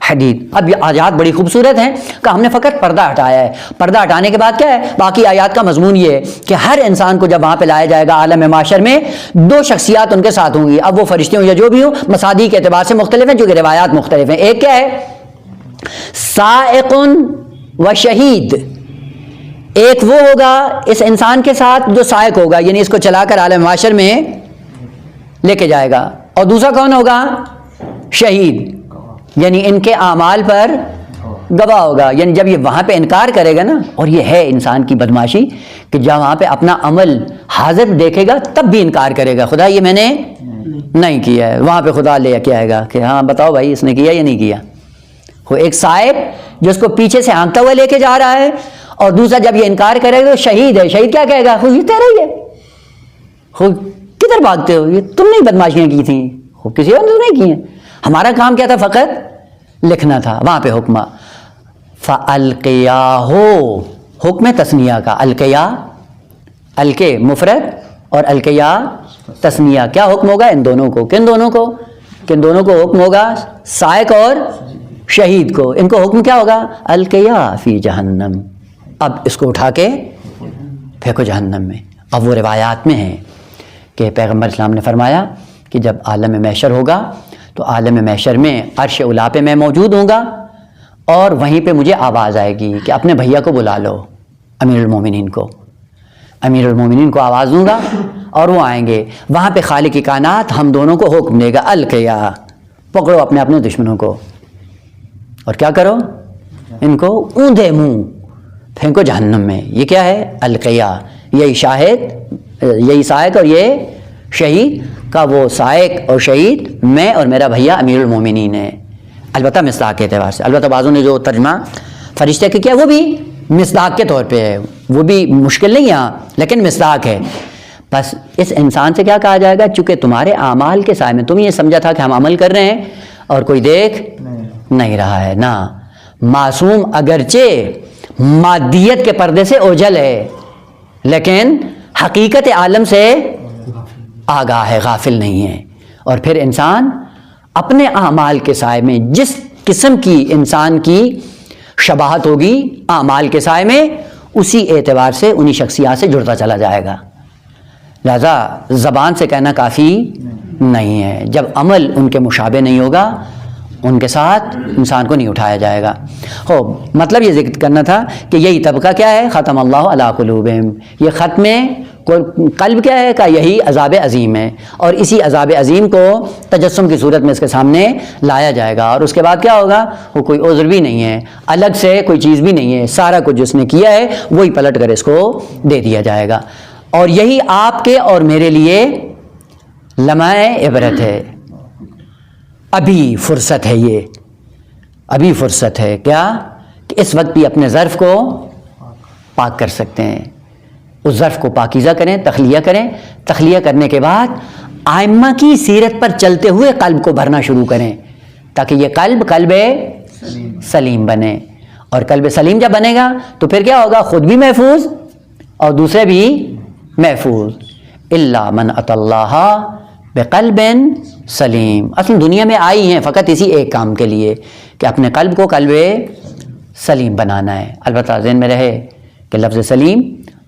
A: حدید۔ اب یہ آیات بڑی خوبصورت ہیں کہ ہم نے فقط پردہ ہٹایا ہے۔ پردہ ہٹانے کے بعد کیا ہے؟ باقی آیات کا مضمون یہ ہے کہ ہر انسان کو جب وہاں پہ لایا جائے گا عالم محشر میں، دو شخصیات ان کے ساتھ ہوں گی، اب وہ فرشتے ہوں یا جو بھی ہوں، مصادیق کے اعتبار سے مختلف ہیں، چونکہ روایات مختلف ہیں۔ ایک کیا ہے؟ سائق و شہید، ایک وہ ہوگا اس انسان کے ساتھ جو سائق ہوگا، یعنی اس کو چلا کر عالم محشر میں لے کے جائے گا، اور دوسرا کون ہوگا؟ شہید، یعنی ان کے اعمال پر گواہ ہوگا۔ یعنی جب یہ وہاں پہ انکار کرے گا نا، اور یہ ہے انسان کی بدماشی کہ جب وہاں پہ اپنا عمل حاضر دیکھے گا تب بھی انکار کرے گا، خدا یہ میں نے نہیں کیا ہے۔ وہاں پہ خدا لے کے آئے گا کہ ہاں بتاؤ بھائی اس نے کیا یا نہیں کیا۔ وہ ایک سائب جو اس کو پیچھے سے ہانکتا ہوا لے کے جا رہا ہے، اور دوسرا جب یہ انکار کرے گا تو شہید ہے۔ شہید کیا کہے گا؟ خود یہ تیرا ہی ہے، خود کدھر بھاگتے ہو، یہ تم نے بدماشیاں کی تھیں، خود کسی اور نے نہیں کی ہیں، ہمارا کام کیا تھا؟ فقط لکھنا تھا۔ وہاں پہ حکمہ فَأَلْقِيَاهُ، حکم تثنیہ کا، القیا، القے مفرد اور القیا تثنیہ۔ کیا حکم ہوگا ان دونوں کو؟ کن دونوں کو؟ کن دونوں کو حکم ہوگا؟ سائق اور شہید کو۔ ان کو حکم کیا ہوگا؟ القیا فی جہنم، اب اس کو اٹھا کے پھینکو جہنم میں۔ اب وہ روایات میں ہے کہ پیغمبر اسلام نے فرمایا کہ جب عالم محشر ہوگا تو عالم محشر میں عرش اولیٰ پہ میں موجود ہوں گا، اور وہیں پہ مجھے آواز آئے گی کہ اپنے بھیا کو بلا لو، امیر المومنین کو۔ امیر المومنین کو آواز دوں گا اور وہ آئیں گے۔ وہاں پہ خالق کائنات ہم دونوں کو حکم دے گا القیا، پکڑو اپنے اپنے دشمنوں کو اور کیا کرو؟ ان کو اوندھے منہ پھینکو جہنم میں۔ یہ کیا ہے؟ القیا۔ یہی شاہد، یہی سائق اور یہ شہید کا، وہ سائق اور شہید میں اور میرا بھیا امیر المومنین ہے۔ البتہ مصداق کے اعتبار سے، البتہ بعضوں نے جو ترجمہ فرشتے کے کیا وہ بھی مصداق کے طور پہ ہے، وہ بھی مشکل نہیں یہاں، لیکن مصداق ہے۔ بس اس انسان سے کیا کہا جائے گا؟ چونکہ تمہارے اعمال کے سائے میں تم یہ سمجھا تھا کہ ہم عمل کر رہے ہیں اور کوئی دیکھ نہیں رہا ہے نا۔ معصوم اگرچہ مادیت کے پردے سے اوجھل ہے، لیکن حقیقت عالم سے آگاہ ہے، غافل نہیں ہے۔ اور پھر انسان اپنے اعمال کے سائے میں جس قسم کی انسان کی شباہت ہوگی اعمال کے سائے میں، اسی اعتبار سے انہی شخصیات سے جڑتا چلا جائے گا۔ لہذا زبان سے کہنا کافی نہیں ہے، جب عمل ان کے مشابہ نہیں ہوگا ان کے ساتھ انسان کو نہیں اٹھایا جائے گا۔ مطلب یہ ذکر کرنا تھا کہ یہی طبقہ کیا ہے؟ ختم اللہ علی قلوبہم، یہ ختم قلب کیا ہے؟ کہ یہی عذاب عظیم ہے، اور اسی عذاب عظیم کو تجسم کی صورت میں اس کے سامنے لایا جائے گا، اور اس کے بعد کیا ہوگا؟ وہ کوئی عذر بھی نہیں ہے، الگ سے کوئی چیز بھی نہیں ہے، سارا کچھ جس نے کیا ہے وہی پلٹ کر اس کو دے دیا جائے گا۔ اور یہی آپ کے اور میرے لیے لمحہ عبرت ہے۔ ابھی فرصت ہے، یہ ابھی فرصت ہے کیا کہ اس وقت بھی اپنے ظرف کو پاک کر سکتے ہیں، اس ظرف کو پاکیزہ کریں، تخلیہ کریں، تخلیہ کرنے کے بعد آئمہ کی سیرت پر چلتے ہوئے قلب کو بھرنا شروع کریں، تاکہ یہ قلب سلیم بنے۔ اور قلب سلیم جب بنے گا تو پھر کیا ہوگا؟ خود بھی محفوظ اور دوسرے بھی محفوظ۔ الا من اتی اللہ بقلب سلیم، اصل دنیا میں آئی ہیں فقط اسی ایک کام کے لیے کہ اپنے قلب کو قلب سلیم بنانا ہے۔ البتہ ذہن میں رہے کہ لفظ سلیم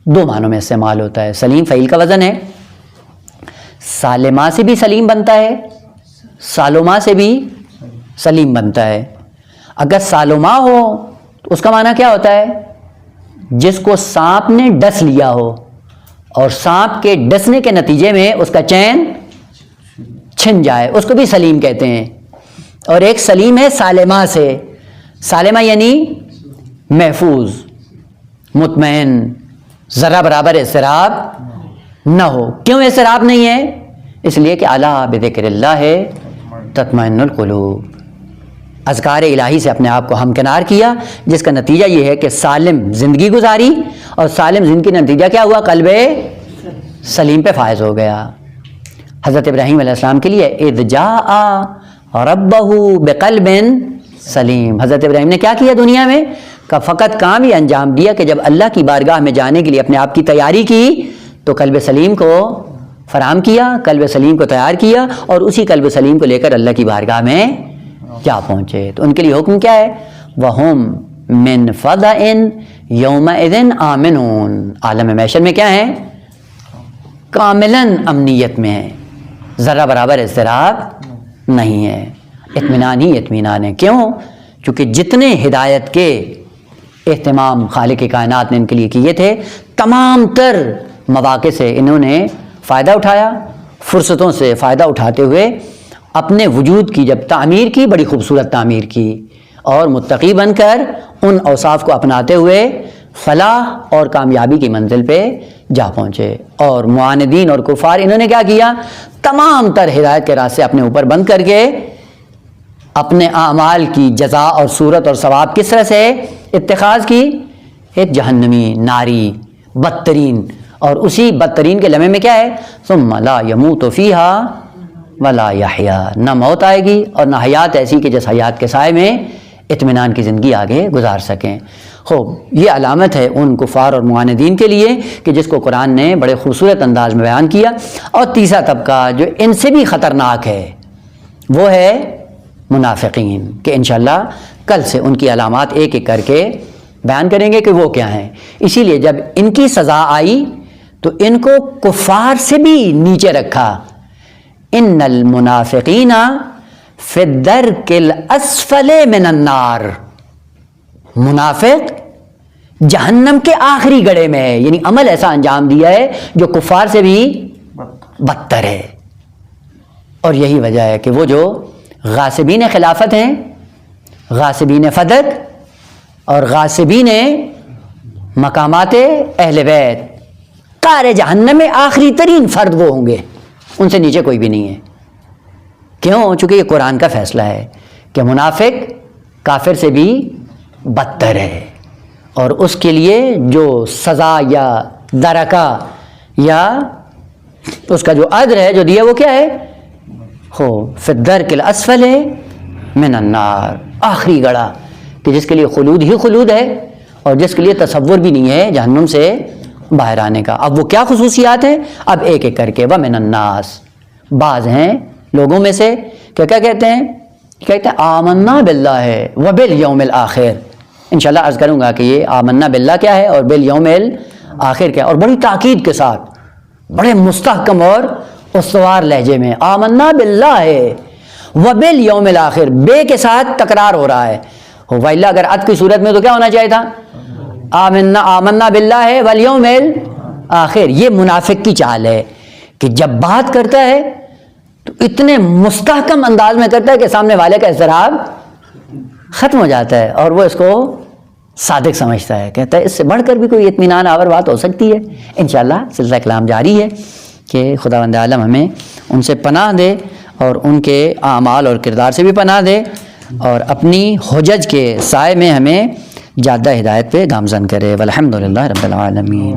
A: دو معنوں میں استعمال ہوتا ہے۔ سلیم فعیل کا وزن ہے، سالمہ سے بھی سلیم بنتا ہے، سالمہ سے بھی سلیم بنتا ہے۔ اگر سالمہ ہو تو اس کا معنی کیا ہوتا ہے؟ جس کو سانپ نے ڈس لیا ہو، اور سانپ کے ڈسنے کے نتیجے میں اس کا چین چھن جائے، اس کو بھی سلیم کہتے ہیں۔ اور ایک سلیم ہے سالمہ سے، سالمہ یعنی محفوظ، مطمئن، ذرا برابر اضطراب نہ ہو۔ کیوں اضطراب نہیں ہے؟ اس لیے کہ الا بذکر اللہ تطمئن القلوب، اذکار الہی سے اپنے آپ کو ہمکنار کیا، جس کا نتیجہ یہ ہے کہ سالم زندگی گزاری، اور سالم زندگی کا نتیجہ کیا ہوا؟ قلب سلیم پہ فائز ہو گیا۔ حضرت ابراہیم علیہ السلام کے لیے اذ جاء ربہ بقلب سلیم، حضرت ابراہیم نے کیا کیا دنیا میں؟ کا فقط کام یہ انجام دیا کہ جب اللہ کی بارگاہ میں جانے کے لیے اپنے آپ کی تیاری کی تو قلب سلیم کو فراہم کیا، قلب سلیم کو تیار کیا، اور اسی قلب سلیم کو لے کر اللہ کی بارگاہ میں جا پہنچے۔ تو ان کے لیے حکم کیا ہے؟ وَهُمْ مِنْ فَضَئٍ يَوْمَئِذٍ آمِنُونَ، عالم محشر میں کیا ہیں؟ کاملاً امنیت میں ہے، ذرا برابر اضطراب نہیں ہے، اطمینان ہی اطمینان ہے۔ کیوں؟ چونکہ جتنے ہدایت کے اہتمام خالق کائنات نے ان کے لیے کیے تھے، تمام تر مواقع سے انہوں نے فائدہ اٹھایا، فرصتوں سے فائدہ اٹھاتے ہوئے اپنے وجود کی جب تعمیر کی، بڑی خوبصورت تعمیر کی، اور متقی بن کر ان اوصاف کو اپناتے ہوئے فلاح اور کامیابی کی منزل پہ جا پہنچے۔ اور معاندین اور کفار انہوں نے کیا کیا؟ تمام تر ہدایت کے راستے اپنے اوپر بند کر کے اپنے اعمال کی جزا اور صورت اور ثواب کس طرح سے اتخاذ کی؟ ایک جہنمی، ناری، بدترین، اور اسی بدترین کے لمحے میں کیا ہے؟ ثم لا يموت فيها ولا يحيا، نہ موت آئے گی اور نہ حیات ایسی کہ جس حیات کے سائے میں اطمینان کی زندگی آگے گزار سکیں۔ خوب، یہ علامت ہے ان کفار اور معاندین کے لیے کہ جس کو قرآن نے بڑے خوبصورت انداز میں بیان کیا۔ اور تیسرا طبقہ جو ان سے بھی خطرناک ہے وہ ہے منافقین، کہ انشاءاللہ کل سے ان کی علامات ایک ایک کر کے بیان کریں گے کہ وہ کیا ہیں۔ اسی لیے جب ان کی سزا آئی تو ان کو کفار سے بھی نیچے رکھا۔ ان المنافقین فی الدرک الاسفل من النار، منافق جہنم کے آخری گڑھے میں ہے، یعنی عمل ایسا انجام دیا ہے جو کفار سے بھی بدتر ہے۔ اور یہی وجہ ہے کہ وہ جو غاصبین خلافت ہیں، غاصبین فدق اور غاصبین مقامات اہل بیت، قعر جہنم میں آخری ترین فرد وہ ہوں گے، ان سے نیچے کوئی بھی نہیں ہے۔ کیوں؟ چونکہ یہ قرآن کا فیصلہ ہے کہ منافق کافر سے بھی بدتر ہے، اور اس کے لیے جو سزا یا درکہ یا اس کا جو اجر ہے جو دیا وہ کیا ہے؟ ہو فی الدرک الاسفل من النار، آخری گڑھا، کہ جس کے لیے خلود ہی خلود ہے اور جس کے لیے تصور بھی نہیں ہے جہنم سے باہر آنے کا۔ اب وہ کیا خصوصیات ہیں؟ اب ایک ایک کر کے وَمِنَ النَّاسِ، بعض ہیں لوگوں میں سے کیا کہتے ہیں؟ کہتے ہیں آمنا باللہ وبالیوم الآخر۔ انشاءاللہ عرض کروں گا کہ یہ آمنا باللہ کیا ہے اور بالیوم الآخر کیا ہے، اور بڑی تاکید کے ساتھ، بڑے مستحکم اور استوار لہجے میں آمنا باللہ وبالیوم الآخر، بے کے ساتھ تکرار ہو رہا ہے، وَإِلَّا اگر عطف کی صورت میں تو کیا ہونا چاہیے تھا؟ آمنا باللہ والیوم الآخر۔ یہ منافق کی چال ہے کہ جب بات کرتا ہے تو اتنے مستحکم انداز میں کرتا ہے کہ سامنے والے کا اضطراب ختم ہو جاتا ہے اور وہ اس کو صادق سمجھتا ہے، کہتا ہے اس سے بڑھ کر بھی کوئی اطمینان آور بات ہو سکتی ہے۔ انشاءاللہ سلسلہ کلام جاری ہے کہ خداوند عالم ہمیں ان سے پناہ دے اور ان کے اعمال اور کردار سے بھی پناہ دے، اور اپنی حجج کے سائے میں ہمیں جادہ ہدایت پہ گامزن کرے۔ والحمدللہ رب العالمین۔